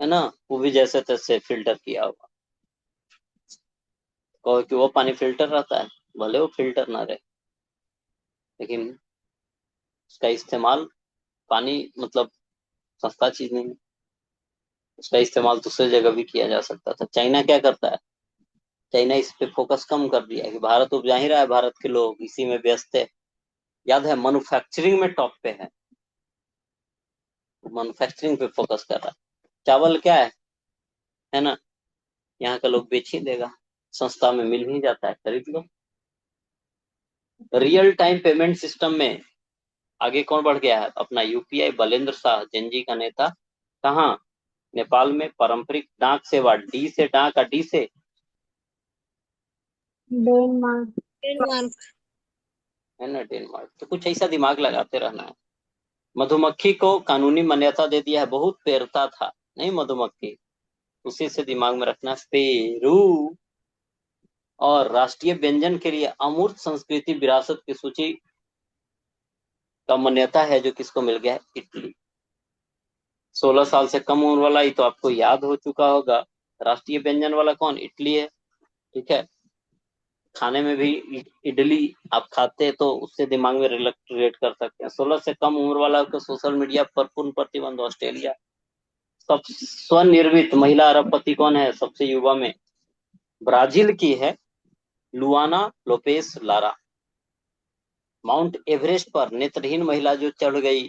है ना, वो भी जैसे तैसे फिल्टर किया हुआ। कहो कि वो पानी फिल्टर रहता है, भले वो फिल्टर ना रहे। लेकिन उसका इस्तेमाल, पानी मतलब सस्ता चीज नहीं है, उसका इस्तेमाल दूसरी जगह भी किया जा सकता था। चाइना क्या करता है, चाइना इस पे फोकस कम कर दिया है कि भारत उपजा ही रहा है, भारत के लोग इसी में व्यस्त है। याद है, मैन्युफैक्चरिंग में टॉप पे है, मैन्युफैक्चरिंग पे फोकस कर रहा है। चावल क्या है ना, यहाँ का लोग बेच ही देगा, सस्ता में मिल ही जाता है, खरीद लो। रियल टाइम पेमेंट सिस्टम में आगे कौन बढ़ गया है, अपना यूपीआई। बलेंद्र शाह, जनजी का नेता, कहाँ, नेपाल में। पारंपरिक डाक सेवा, डी से डाक का, डी से डेनमार्क। डेनमार्क। है ना, डेनमार्क। तो कुछ ऐसा दिमाग लगाते रहना है। मधुमक्खी को कानूनी मान्यता दे दिया है, बहुत पेड़ता था नहीं मधुमक्खी, उसी से दिमाग में रखना, पेरू। और राष्ट्रीय व्यंजन के लिए अमूर्त संस्कृति विरासत की सूची का मान्यता है, जो किसको मिल गया है, इटली। 16 साल से कम उम्र वाला, ये तो आपको याद हो चुका होगा। राष्ट्रीय व्यंजन वाला कौन, इटली है। ठीक है, खाने में भी इडली आप खाते हैं, तो उससे दिमाग में रिलेट कर सकते हैं। 16 से कम उम्र वाला को सोशल मीडिया पर पूर्ण प्रतिबंध, ऑस्ट्रेलिया। सब स्वनिर्मित महिला अरबपति कौन है सबसे युवा में, ब्राजील की है, लुआना लोपेस लारा। माउंट एवरेस्ट पर नेत्रहीन महिला जो चढ़ गई,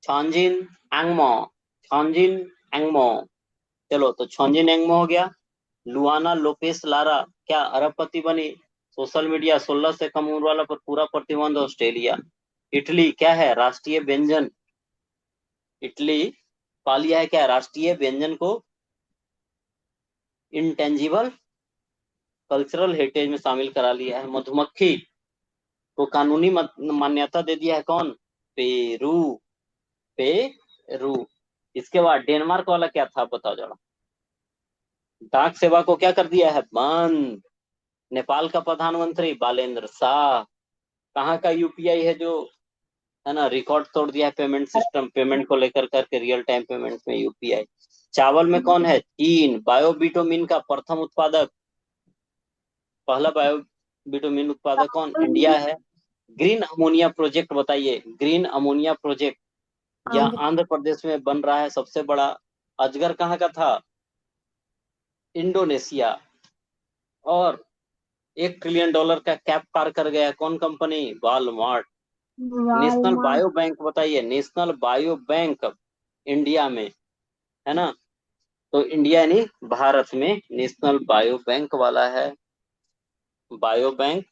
छांजिन एंगमो, छांजिन एंगमो। चलो, तो छांजिन एंगमो हो गया। लुआना लोपेस लारा क्या अरबपति बनी, सोशल मीडिया। 16 से कम उम्र वाला पर पूरा प्रतिबंध, ऑस्ट्रेलिया। इटली क्या है, राष्ट्रीय व्यंजन, इटली पा लिया है क्या, राष्ट्रीय व्यंजन को इंटेंजिबल कल्चरल हेरिटेज में शामिल करा लिया है। मधुमक्खी को कानूनी मान्यता दे दिया है कौन, पेरू, पेरू। इसके बाद डेनमार्क वाला क्या था बताओ जरा। डाक सेवा को क्या कर दिया है, बंद। नेपाल का प्रधानमंत्री बालेंद्र शाह। कहाँ का यूपीआई है जो, है ना, रिकॉर्ड तोड़ दिया है पेमेंट सिस्टम, पेमेंट को लेकर करके, रियल टाइम पेमेंट में यूपीआई। चावल में कौन है, चीन। बायोबिटोमिन का प्रथम उत्पादक, पहला बायोबिटोमिन उत्पादक कौन, इंडिया है। ग्रीन अमोनिया प्रोजेक्ट बताइए, ग्रीन अमोनिया प्रोजेक्ट आंध्र। यहाँ आंध्र प्रदेश में बन रहा है, सबसे बड़ा। अजगर कहाँ का था, इंडोनेशिया। और $1 ट्रिलियन का कैप पार कर गया, कौन company, Walmart. National Walmart. Bio bank बताइए, नेशनल बायो बैंक इंडिया में, है ना। तो इंडिया यानी भारत में नेशनल बायो बैंक वाला है, bio bank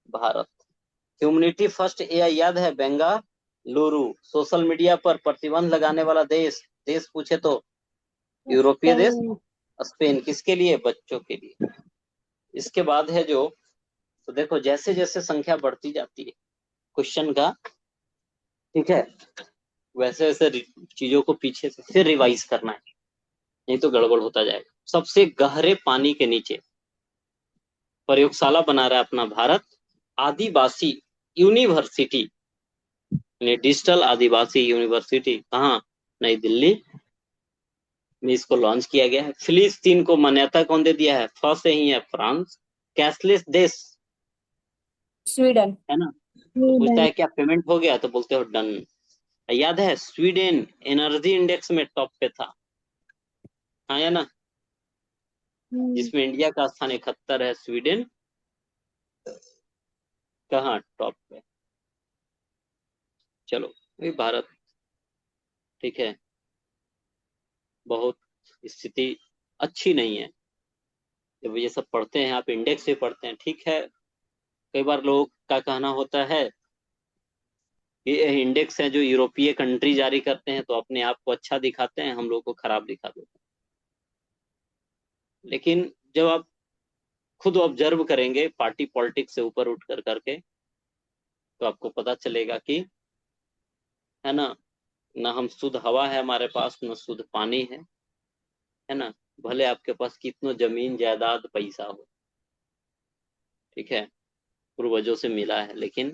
Bharat. Humanity first AI याद है, बेंगालुरु। सोशल मीडिया पर प्रतिबंध लगाने वाला देश, देश पूछे तो यूरोपीय देश, स्पेन। स्पेन। किसके लिए, बच्चों के लिए। इसके बाद है जो, तो देखो जैसे जैसे संख्या बढ़ती जाती है क्वेश्चन का, ठीक है, वैसे वैसे चीजों को पीछे से फिर रिवाइज करना है, नहीं तो गड़बड़ होता जाएगा। सबसे गहरे पानी के नीचे प्रयोगशाला बना रहा है अपना भारत, आदिवासी यूनिवर्सिटी, यानी डिजिटल आदिवासी यूनिवर्सिटी, कहाँ, नई दिल्ली में इसको लॉन्च किया गया है। फिलिस्तीन को मान्यता कौन दे दिया है, से ही है, फ्रांस। कैशलेस देश, स्वीडन। है ना। तो पूछता स्वीडन। है क्या पेमेंट हो गया, तो बोलते हो डन। याद है, स्वीडन एनर्जी इंडेक्स में टॉप पे था, हाँ या ना, जिसमें इंडिया का स्थान 71 है, स्वीडन कहाँ, टॉप पे। चलो, ये भारत, ठीक है, बहुत स्थिति अच्छी नहीं है। जब ये सब पढ़ते हैं, आप इंडेक्स भी पढ़ते हैं, ठीक है। कई बार लोगों का कहना होता है कि ये इंडेक्स है जो यूरोपीय कंट्री जारी करते हैं, तो अपने आप को अच्छा दिखाते हैं, हम लोग को खराब दिखा देते हैं। लेकिन जब आप खुद ऑब्जर्व करेंगे पार्टी पॉलिटिक्स से ऊपर उठ कर करके, तो आपको पता चलेगा कि, है ना, ना हम शुद्ध हवा है हमारे पास, न शुद्ध पानी है ना। भले आपके पास कितनो जमीन जायदाद पैसा हो, ठीक है, पूर्वजों से मिला है, लेकिन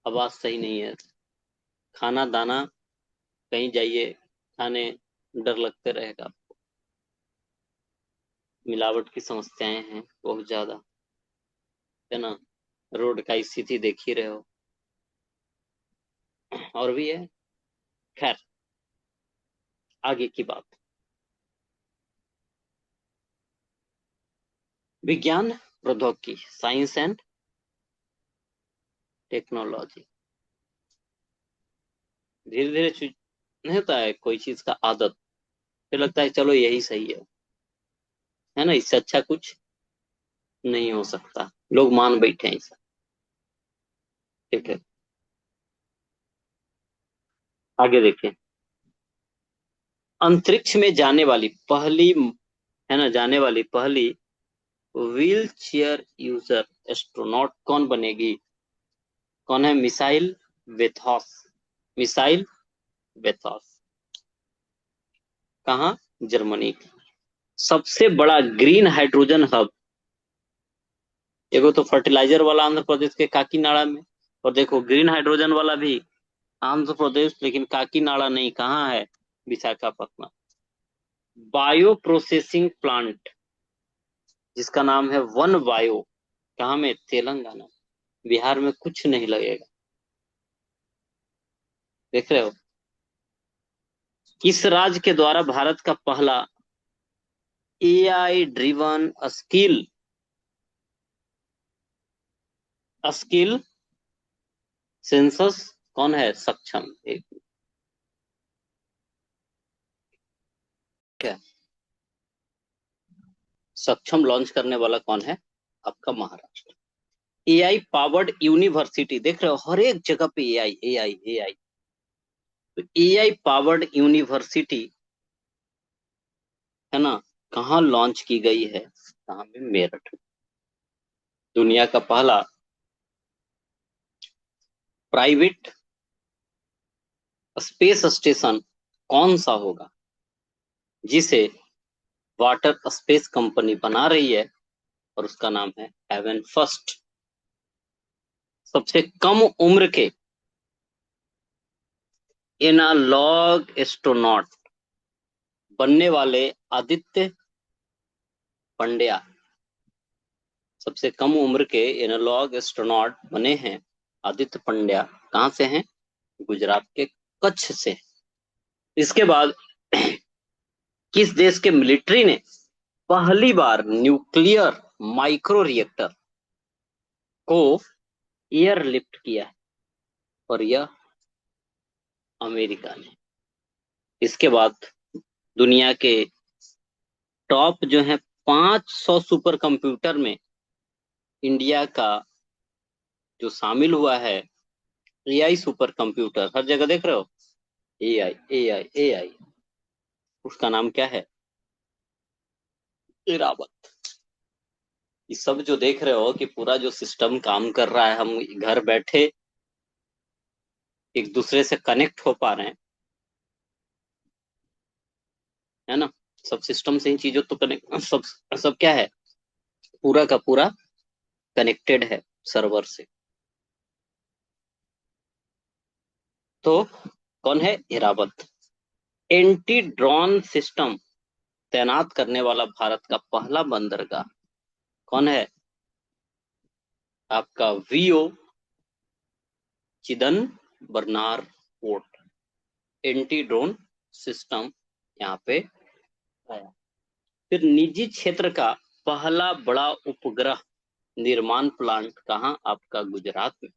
आवाज सही नहीं है। खाना दाना, कहीं जाइए खाने, डर लगते रहेगा। मिलावट की समस्याएं हैं बहुत ज्यादा, है ना। रोड का स्थिति देख ही रहे हो। और भी है, खैर आगे की बात। विज्ञान प्रौद्योगिकी, साइंस एंड टेक्नोलॉजी। धीरे धीरे नहीं होता है कोई चीज का आदत, फिर लगता है चलो यही सही है ना, इससे अच्छा कुछ नहीं हो सकता, लोग मान बैठे हैं ऐसा। ठीक है, आगे देखें। अंतरिक्ष में जाने वाली पहली, है ना, जाने वाली पहली व्हील चेयर यूजर एस्ट्रोनॉट कौन बनेगी? कौन है? मिसाइल वेथॉस। मिसाइल वेथॉस कहाँ? जर्मनी। सबसे बड़ा ग्रीन हाइड्रोजन हब, देखो तो फर्टिलाइजर वाला आंध्र प्रदेश के काकीनाड़ा में, और देखो ग्रीन हाइड्रोजन वाला भी आंध्र प्रदेश, लेकिन काकीनाड़ा नहीं, कहाँ है? विशाखापट्टनम। बायो प्रोसेसिंग प्लांट जिसका नाम है वन बायो, कहाँ में? तेलंगाना। बिहार में कुछ नहीं लगेगा, देख रहे हो। किस राज्य के द्वारा भारत का पहला AI driven skill skill census कौन है सक्षम? एक क्या सक्षम लॉन्च करने वाला कौन है? आपका महाराष्ट्र। एआई पावर्ड यूनिवर्सिटी, देख रहे हो हर एक जगह पे एआई एआई एआई। तो एआई पावर्ड यूनिवर्सिटी, है ना, कहाँ लॉन्च की गई है? कहाँ में? मेरठ। दुनिया का पहला प्राइवेट स्पेस स्टेशन कौन सा होगा जिसे वाटर स्पेस कंपनी बना रही है, और उसका नाम है हेवन फर्स्ट। सबसे कम उम्र के एनालॉग एस्ट्रोनॉट बनने वाले आदित्य पंड्या, सबसे कम उम्र के एनालॉग एस्ट्रोनॉट बने हैं आदित्य पंड्या। कहां से हैं? गुजरात के कच्छ से। इसके बाद किस देश के मिलिट्री ने पहली बार न्यूक्लियर माइक्रो रिएक्टर को एयरलिफ्ट किया है? और यह अमेरिका ने। इसके बाद दुनिया के टॉप जो है 500 सुपर कंप्यूटर में इंडिया का जो शामिल हुआ है, एआई सुपर कंप्यूटर, हर जगह देख रहे हो एआई एआई एआई, उसका नाम क्या है? इरावत। ये सब जो देख रहे हो कि पूरा जो सिस्टम काम कर रहा है, हम घर बैठे एक दूसरे से कनेक्ट हो पा रहे हैं, है ना, सब सिस्टम से इन चीजों तो कनेक्ट, सब सब क्या है, पूरा का पूरा कनेक्टेड है सर्वर से। तो कौन है? इरावत। एंटी ड्रोन सिस्टम तैनात करने वाला भारत का पहला बंदरगाह कौन है? आपका VO Chidambaranar port. Anti drone system यहाँ पे आया। फिर निजी क्षेत्र का पहला बड़ा उपग्रह निर्माण प्लांट कहाँ? आपका गुजरात में।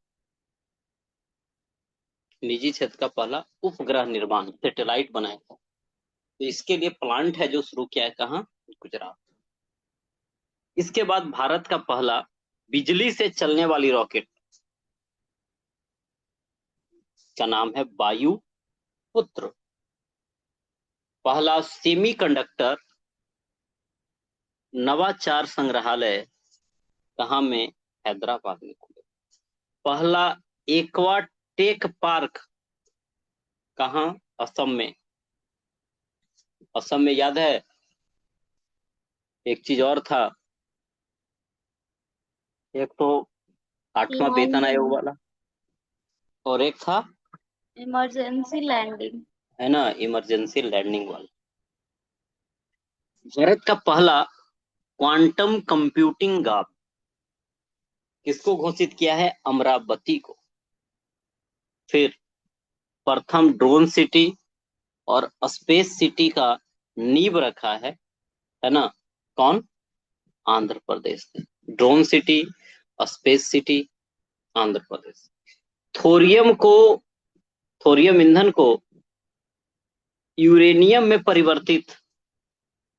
निजी क्षेत्र का पहला उपग्रह निर्माण सैटेलाइट बनाया था, तो इसके लिए प्लांट है जो शुरू किया है, कहाँ? गुजरात। इसके बाद भारत का पहला बिजली से चलने वाली रॉकेट का नाम है वायु पुत्र। पहला सेमीकंडक्टर नवाचार संग्रहालय कहाँ में? हैदराबाद में खुले। पहला एक्वा टेक पार्क कहाँ? असम में। असम में याद है एक चीज और था, एक तो आठवां वेतन आयोग वाला, और एक था इमरजेंसी लैंडिंग। है ना इमरजेंसी लैंडिंग वाला। भारत का पहला क्वांटम कंप्यूटिंग किसको घोषित किया है? अमरावती को। फिर प्रथम ड्रोन सिटी और स्पेस सिटी का नींव रखा है ना? कौन? आंध्र प्रदेश ने। Drone city, space city, Andhra Pradesh. Thorium को, थोरियम ईंधन को यूरेनियम में परिवर्तित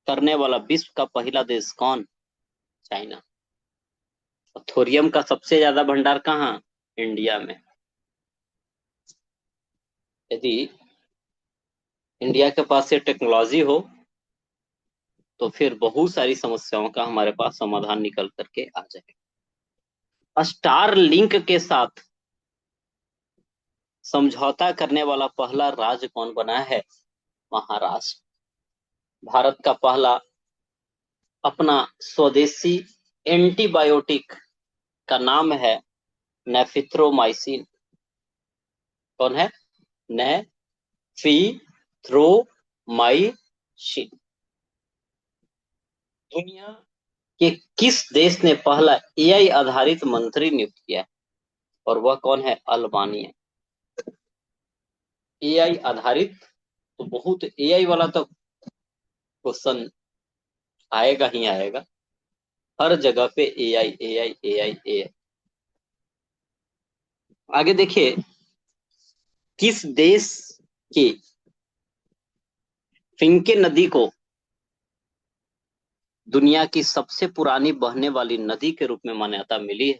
करने वाला विश्व का पहला देश कौन? चाइना। और थोरियम का सबसे ज्यादा भंडार कहाँ? इंडिया में। यदि इंडिया के पास ये टेक्नोलॉजी हो तो फिर बहुत सारी समस्याओं का हमारे पास समाधान निकल करके आ जाएगा। स्टार लिंक के साथ समझौता करने वाला पहला राज्य कौन बना है? महाराष्ट्र। भारत का पहला अपना स्वदेशी एंटीबायोटिक का नाम है नेफिथ्रोमाइसिन। कौन है? नेफिथ्रोमाइसिन। दुनिया के किस देश ने पहला एआई आधारित मंत्री नियुक्त किया है? और वह कौन है? अल्बानिया। एआई आधारित, तो बहुत एआई वाला तो क्वेश्चन आएगा ही आएगा। हर जगह पे एआई एआई एआई एआई। आगे देखिए, किस देश की फिंके नदी को दुनिया की सबसे पुरानी बहने वाली नदी के रूप में मान्यता मिली है?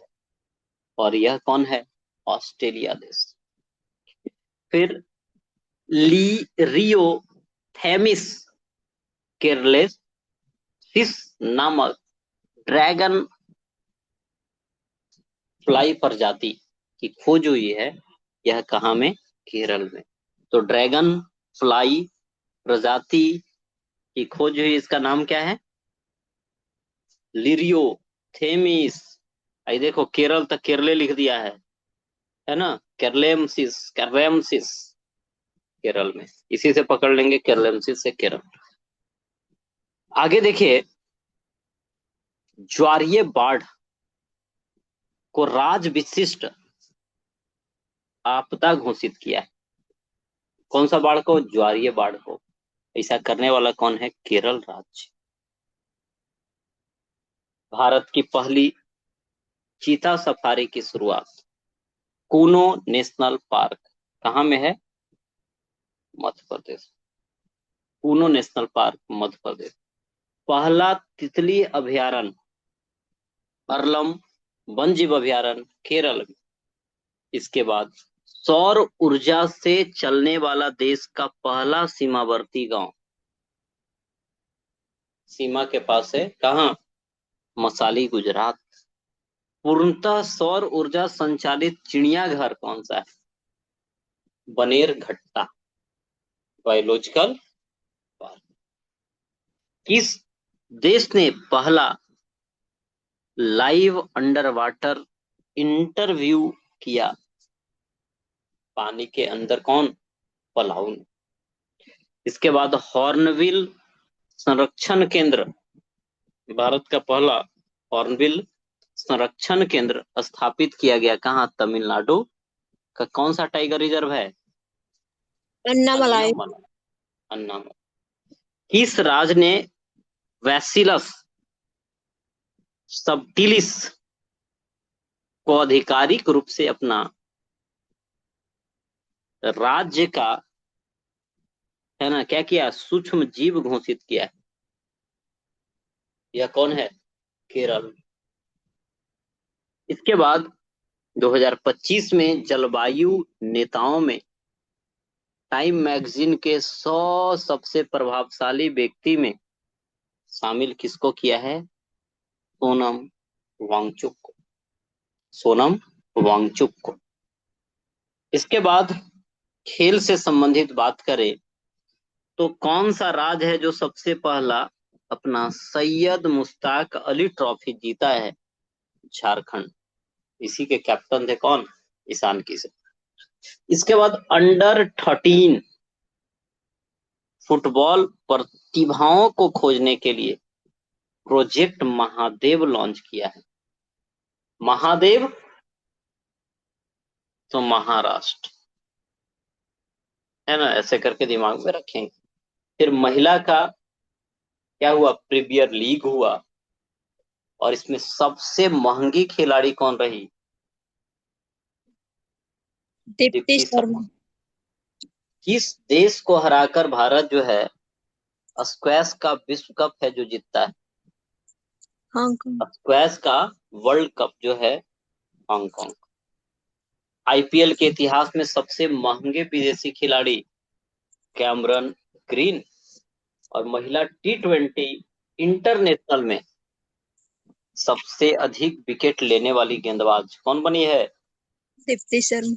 और यह कौन है? ऑस्ट्रेलिया देश। फिर रियो थेमिस केरलेसिस नामक ड्रैगन फ्लाई प्रजाति की खोज हुई है। यह कहाँ में? केरल में। तो ड्रैगन फ्लाई प्रजाति की खोज हुई, इसका नाम क्या है? लिरियो थेमिस। आई देखो, केरल तक केरले लिख दिया है ना? केरलेमसिस, केरलेमसिस केरल में। इसी से पकड़ लेंगे, केरलेमसिस से केरल। आगे देखिए, ज्वारीय बाढ़ को राज्य विशिष्ट आपदा घोषित किया है। कौन सा बाढ़ को? ज्वारीय बाढ़ को। ऐसा करने वाला कौन है? केरल राज्य। भारत की पहली चीता सफारी की शुरुआत कूनो नेशनल पार्क कहाँ में है? मध्य प्रदेश। Kuno national park, Madhya Pradesh. पहला तितली अभयारण्य अरलम वन्यजीव अभयारण्य, केरल में। इसके बाद सौर ऊर्जा से चलने वाला देश का पहला सीमावर्ती गांव, सीमा के पास है, कहाँ? मसाली, गुजरात। पूर्णतः सौर ऊर्जा संचालित चिड़ियाघर कौन सा है? Bannerghatta biological park. किस देश ने पहला लाइव अंडर वाटर इंटरव्यू किया? पानी के अंदर। कौन? पलाऊ ने। इसके बाद हॉर्नबिल संरक्षण केंद्र, भारत का पहला हॉर्नबिल संरक्षण केंद्र स्थापित किया गया कहाँ? तमिलनाडु का। कौन सा टाइगर रिजर्व है? अन्नामलाई। अन्नामलाई। अन्नामलाई। किस राज्य ने वैसिलस सबटिलिस को आधिकारिक रूप से अपना राज्य का, है ना, क्या किया? सूक्ष्म जीव घोषित किया है? यह कौन है? केरल। इसके बाद 2025 में जलवायु नेताओं में टाइम मैगजीन के 100 सबसे प्रभावशाली व्यक्ति में शामिल किसको किया है? सोनम वांगचुक को। सोनम वांगचुक को। इसके बाद खेल से संबंधित बात करें तो कौन सा राज्य है जो सबसे पहला अपना सैयद मुश्ताक अली ट्रॉफी जीता है? झारखंड। इसी के कैप्टन थे कौन? ईशान किशन। इसके बाद अंडर 13 फुटबॉल प्रतिभाओं को खोजने के लिए प्रोजेक्ट महादेव लॉन्च किया है। महादेव तो महाराष्ट्र, है ना, ऐसे करके दिमाग में रखेंगे। फिर महिला का क्या हुआ, प्रीमियर लीग हुआ, और इसमें सबसे महंगी खिलाड़ी कौन रही, दीप्ति दीप्ति शर्मा। शर्मा। किस देश को हराकर भारत जो है स्क्वैश का विश्व कप है जो जीतता है, हांगकांग। स्क्वैश का वर्ल्ड कप जो है, हांगकांग। आईपीएल के इतिहास में सबसे महंगे विदेशी खिलाड़ी कैमरन ग्रीन। और महिला टी20 इंटरनेशनल में सबसे अधिक विकेट लेने वाली गेंदबाज कौन बनी है, दीप्ति शर्मा।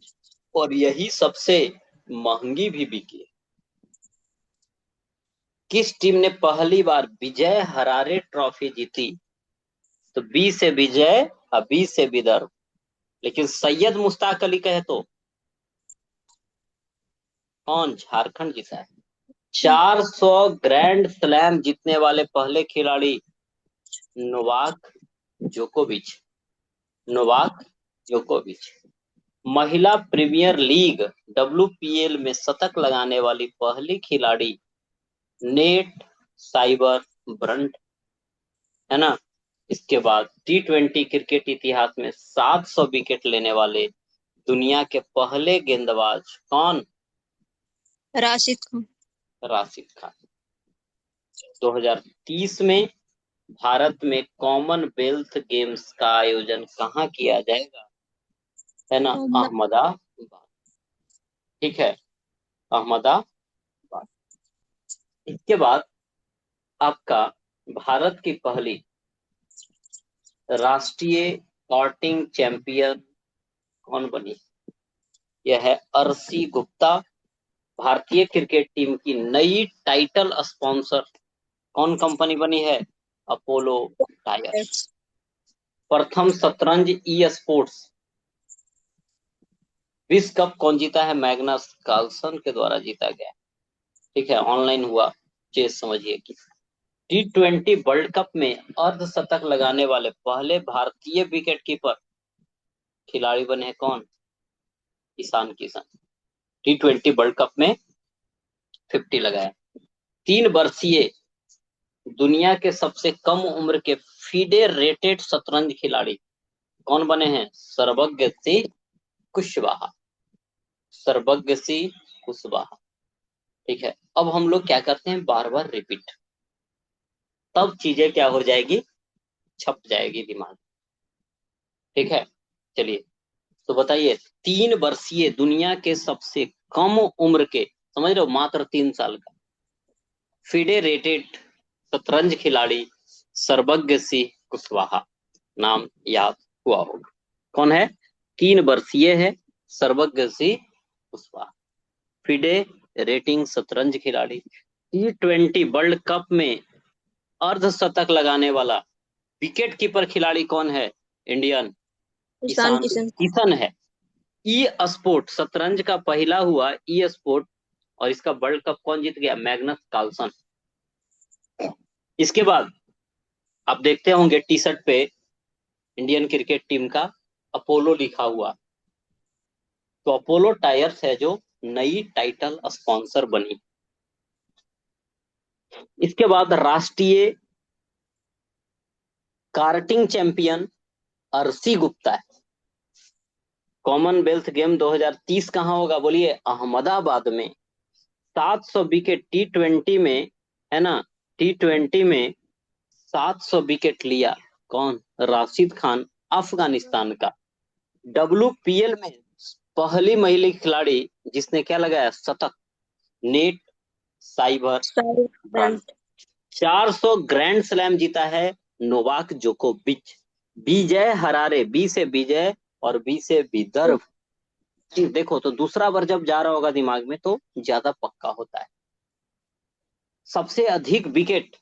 और यही सबसे महंगी भी बिकी। किस टीम ने पहली बार विजय हरारे ट्रॉफी जीती, तो बी से विजय और बी से विदर्भ। लेकिन सैयद मुश्ताक अली कहे तो कौन, झारखंड जीता है। 400 ग्रैंड स्लैम जीतने वाले पहले खिलाड़ी नोवाक जोकोविच, नोवाक जोकोविच। महिला प्रीमियर लीग WPL में शतक लगाने वाली पहली खिलाड़ी नेट साइबर ब्रंट, है ना। इसके बाद टी20 क्रिकेट इतिहास में 700 विकेट लेने वाले दुनिया के पहले गेंदबाज कौन, राशिद खान। राशिद खान। 2030 में भारत में कॉमनवेल्थ गेम्स का आयोजन कहाँ किया जाएगा, है ना, मोहम्मद। अहमदाबाद। ठीक है, अहमदाबाद। इसके बाद आपका भारत की पहली राष्ट्रीय कार्टिंग चैंपियन कौन बनी, यह है अर्शी गुप्ता। भारतीय क्रिकेट टीम की नई टाइटल स्पॉन्सर कौन कंपनी बनी है, अपोलो टायर्स। प्रथम शतरंज ई स्पोर्ट्स विश्व कप कौन जीता है, मैग्नस कार्लसन के द्वारा जीता गया। ठीक है, ऑनलाइन हुआ, चेस समझिए कि टी20 वर्ल्ड कप में अर्धशतक लगाने वाले पहले भारतीय विकेट कीपर खिलाड़ी बने हैं कौन, ईशान किशन। टी20 वर्ल्ड कप में 50 लगाया। 3 वर्षीय दुनिया के सबसे कम उम्र के फीडे रेटेड शतरंज खिलाड़ी कौन बने हैं, सर्वज्ञ सिंह कुशवाहा, सर्वज्ञ सिंह कुशवाहा। ठीक है, अब हम लोग क्या करते हैं, बार बार रिपीट, तब चीजें क्या हो जाएगी, छप जाएगी दिमाग। ठीक है, चलिए, तो बताइए, 3 वर्षीय दुनिया के सबसे कम उम्र के, समझ रहे हो, मात्र 3 साल का फीडे रेटेड शतरंज खिलाड़ी सर्वज्ञ सिंह कुशवाहा, नाम याद हुआ होगा, कौन है, 3 वर्षीय है सर्वज्ञ सिंह कुशवाहा, फिडे रेटिंग शतरंज खिलाड़ी। टी20 वर्ल्ड कप में अर्धशतक लगाने वाला विकेट कीपर खिलाड़ी कौन है, इंडियन, ईशान ईशान किशन। किशन है। ई स्पोर्ट शतरंज का पहला हुआ ई स्पोर्ट, और इसका वर्ल्ड कप कौन जीत गया, मैग्नस कार्लसन। इसके बाद आप देखते होंगे टी शर्ट पे इंडियन क्रिकेट टीम का अपोलो लिखा हुआ, तो अपोलो टायर्स है जो नई टाइटल स्पॉन्सर बनी। इसके बाद राष्ट्रीय कार्टिंग चैंपियन अर्शी गुप्ता है। कॉमनवेल्थ गेम 2030 कहाँ होगा, बोलिए, अहमदाबाद में। 700 विकेट टी20 में, है ना, टी20 में 700 विकेट लिया कौन, राशिद खान, अफगानिस्तान का। WPL में पहली महिला खिलाड़ी जिसने क्या लगाया, शतक, net cyber brand. 400 grand slam जीता है नोवाक जोकोविच। विजय हरारे, बी से विजय और बी से विदर्भ। देखो, तो दूसरा बार जब जा रहा होगा दिमाग में तो ज्यादा पक्का होता है। सबसे अधिक विकेट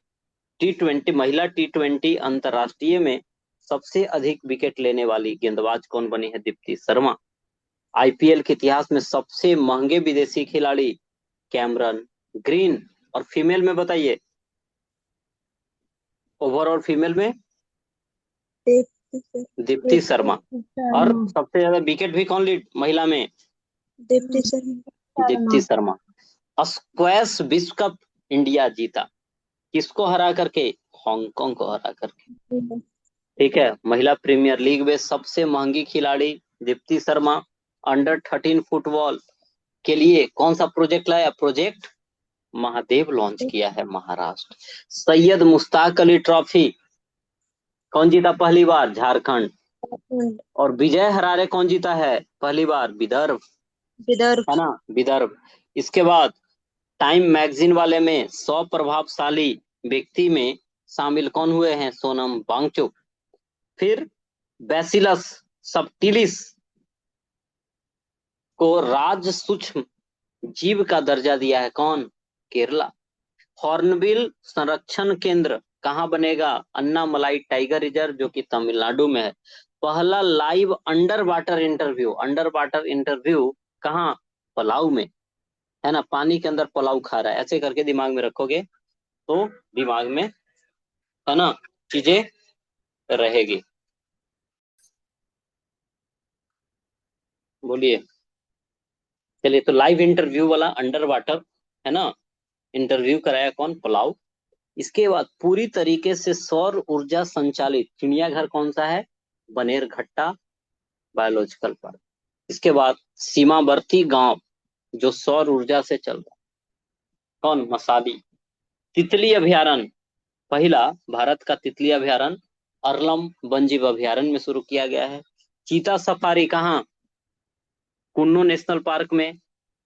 टी20 महिला टी20 अंतरराष्ट्रीय में सबसे अधिक विकेट लेने वाली गेंदबाज कौन बनी है, दीप्ति शर्मा। आईपीएल के इतिहास में सबसे महंगे विदेशी खिलाड़ी कैमरन ग्रीन। और फीमेल में बताइए, ओवरऑल फीमेल में दीप्ति शर्मा। और सबसे ज्यादा विकेट भी कौन लीड महिला में? दीप्ति शर्मा। दीप्ति शर्मा। स्क्वैश विश्व कप इंडिया जीता, किसको हरा करके? हांगकांग को हरा करके। ठीक है, महिला प्रीमियर लीग में सबसे महंगी खिलाड़ी दीप्ति शर्मा। अंडर 13 फुटबॉल के लिए कौन सा प्रोजेक्ट लाया? प्रोजेक्ट महादेव लॉन्च किया है महाराष्ट्र। सैयद मुश्ताक अली ट्रॉफी कौन जीता पहली बार? झारखंड। और विजय हरारे कौन जीता है पहली बार? विदर्भ, है ना, विदर्भ। इसके बाद टाइम मैगजीन वाले में 100 प्रभावशाली व्यक्ति में शामिल कौन हुए हैं? सोनम वांगचुक। फिर बैसिलस सबटिलिस को राज सूक्ष्म जीव का दर्जा दिया है कौन? केरला। हॉर्नबिल संरक्षण केंद्र कहाँ बनेगा? अन्नामलाई टाइगर रिजर्व, जो कि तमिलनाडु में है। पहला लाइव अंडर वाटर इंटरव्यू कहाँ? पलाऊ में, है ना, पानी के अंदर पलाऊ खा रहा है, ऐसे करके दिमाग में रखोगे तो दिमाग में, है ना, चीजें रहेगी। बोलिए। चलिए, तो लाइव इंटरव्यू वाला अंडर वाटर, है ना, इंटरव्यू कराया कौन? पलाऊ। इसके बाद पूरी तरीके से सौर ऊर्जा संचालित चिड़ियाघर कौन सा है? Bannerghatta biological park. इसके बाद सीमावर्ती गांव जो सौर ऊर्जा से चल रहा है कौन? मसादी। तितली अभ्यारण्य, पहला भारत का तितली अभ्यारण्य अरलम वन्यजीव अभ्यारण्य में शुरू किया गया है। चीता सफारी कहाँ? कुन्नू नेशनल पार्क में।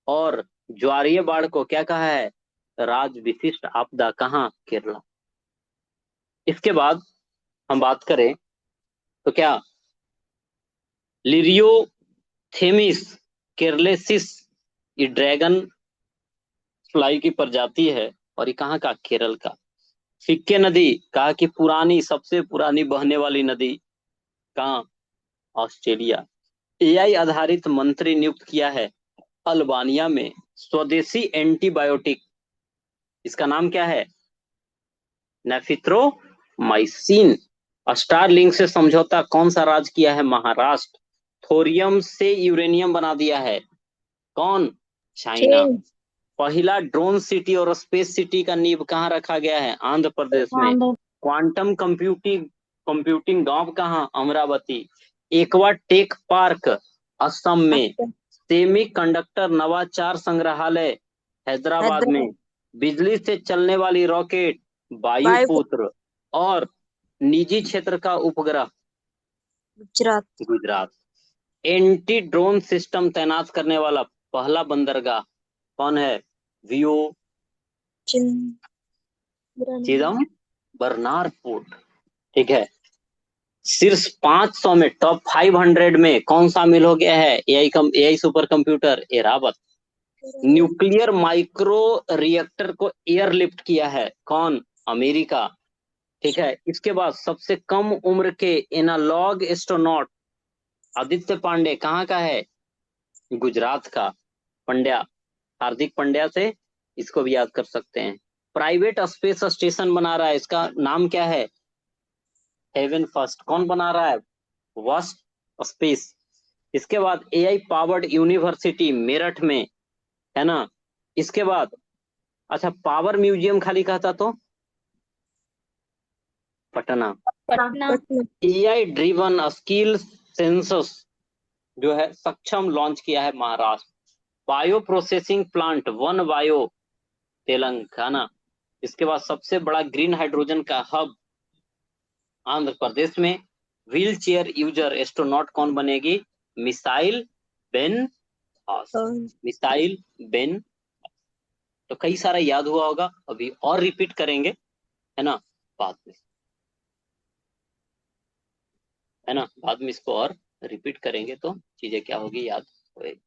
और ज्वारीय बाढ़ को क्या कहा है? राज विशिष्ट आपदा कहाँ? केरला। इसके बाद हम बात करें तो क्या लिरियोथेमिस केरलेसिस, ये ड्रैगन फ्लाई की प्रजाति है और ये कहाँ का? केरल का। फिक्के नदी कहा कि पुरानी, सबसे पुरानी बहने वाली नदी कहाँ? ऑस्ट्रेलिया। एआई आधारित मंत्री नियुक्त किया है अल्बानिया में। स्वदेशी एंटीबायोटिक, इसका नाम क्या है? नेफिथ्रोमाइसिन। स्टारलिंक से समझौता कौन सा राज्य किया है? महाराष्ट्र। थोरियम से यूरेनियम बना दिया है कौन? चाइना। पहला ड्रोन सिटी और स्पेस सिटी का नींव कहाँ रखा गया है? आंध्र प्रदेश में। क्वांटम कंप्यूटिंग गांव कहाँ? Amaravati. Aqua tech park Assam में। सेमी कंडक्टर नवाचार संग्रहालय हैदराबाद में। बिजली से चलने वाली रॉकेट वायुपुत्र। और निजी क्षेत्र का उपग्रह गुजरात। एंटी ड्रोन सिस्टम तैनात करने वाला पहला बंदरगाह कौन है? वियो चिदम बरनार पोर्ट। ठीक है, शीर्ष 500 में टॉप 500 में कौन शामिल हो गया है? AI super computer Airavat. Nuclear micro reactor को एयरलिफ्ट किया है कौन? अमेरिका। ठीक है, इसके बाद सबसे कम उम्र के एनालॉग एस्ट्रोनॉट आदित्य पांडे कहाँ का है? गुजरात का। पंड्या, हार्दिक पंड्या से इसको भी याद कर सकते हैं। प्राइवेट स्पेस स्टेशन बना रहा है, इसका नाम क्या है? Heaven first. कौन बना रहा है? Vast space. इसके बाद एआई पावर्ड यूनिवर्सिटी मेरठ में, है ना। इसके बाद अच्छा, पावर म्यूजियम खाली कहता तो Patna. AI driven skill census जो है सक्षम लॉन्च किया है Maharashtra. Bio processing plant one bio Telangana. इसके बाद सबसे बड़ा ग्रीन हाइड्रोजन का हब आंध्र प्रदेश में। व्हील चेयर यूजर एस्ट्रोनॉट कौन बनेगी? Missile Ben house. Missile Ben. तो कई सारा याद हुआ होगा, अभी और रिपीट करेंगे, है ना, बाद में, है ना, बाद में इसको और रिपीट करेंगे तो चीजें क्या होगी, याद होएगी।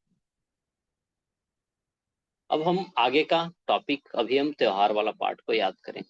अब हम आगे का टॉपिक, अभी हम त्योहार वाला पार्ट को याद करें।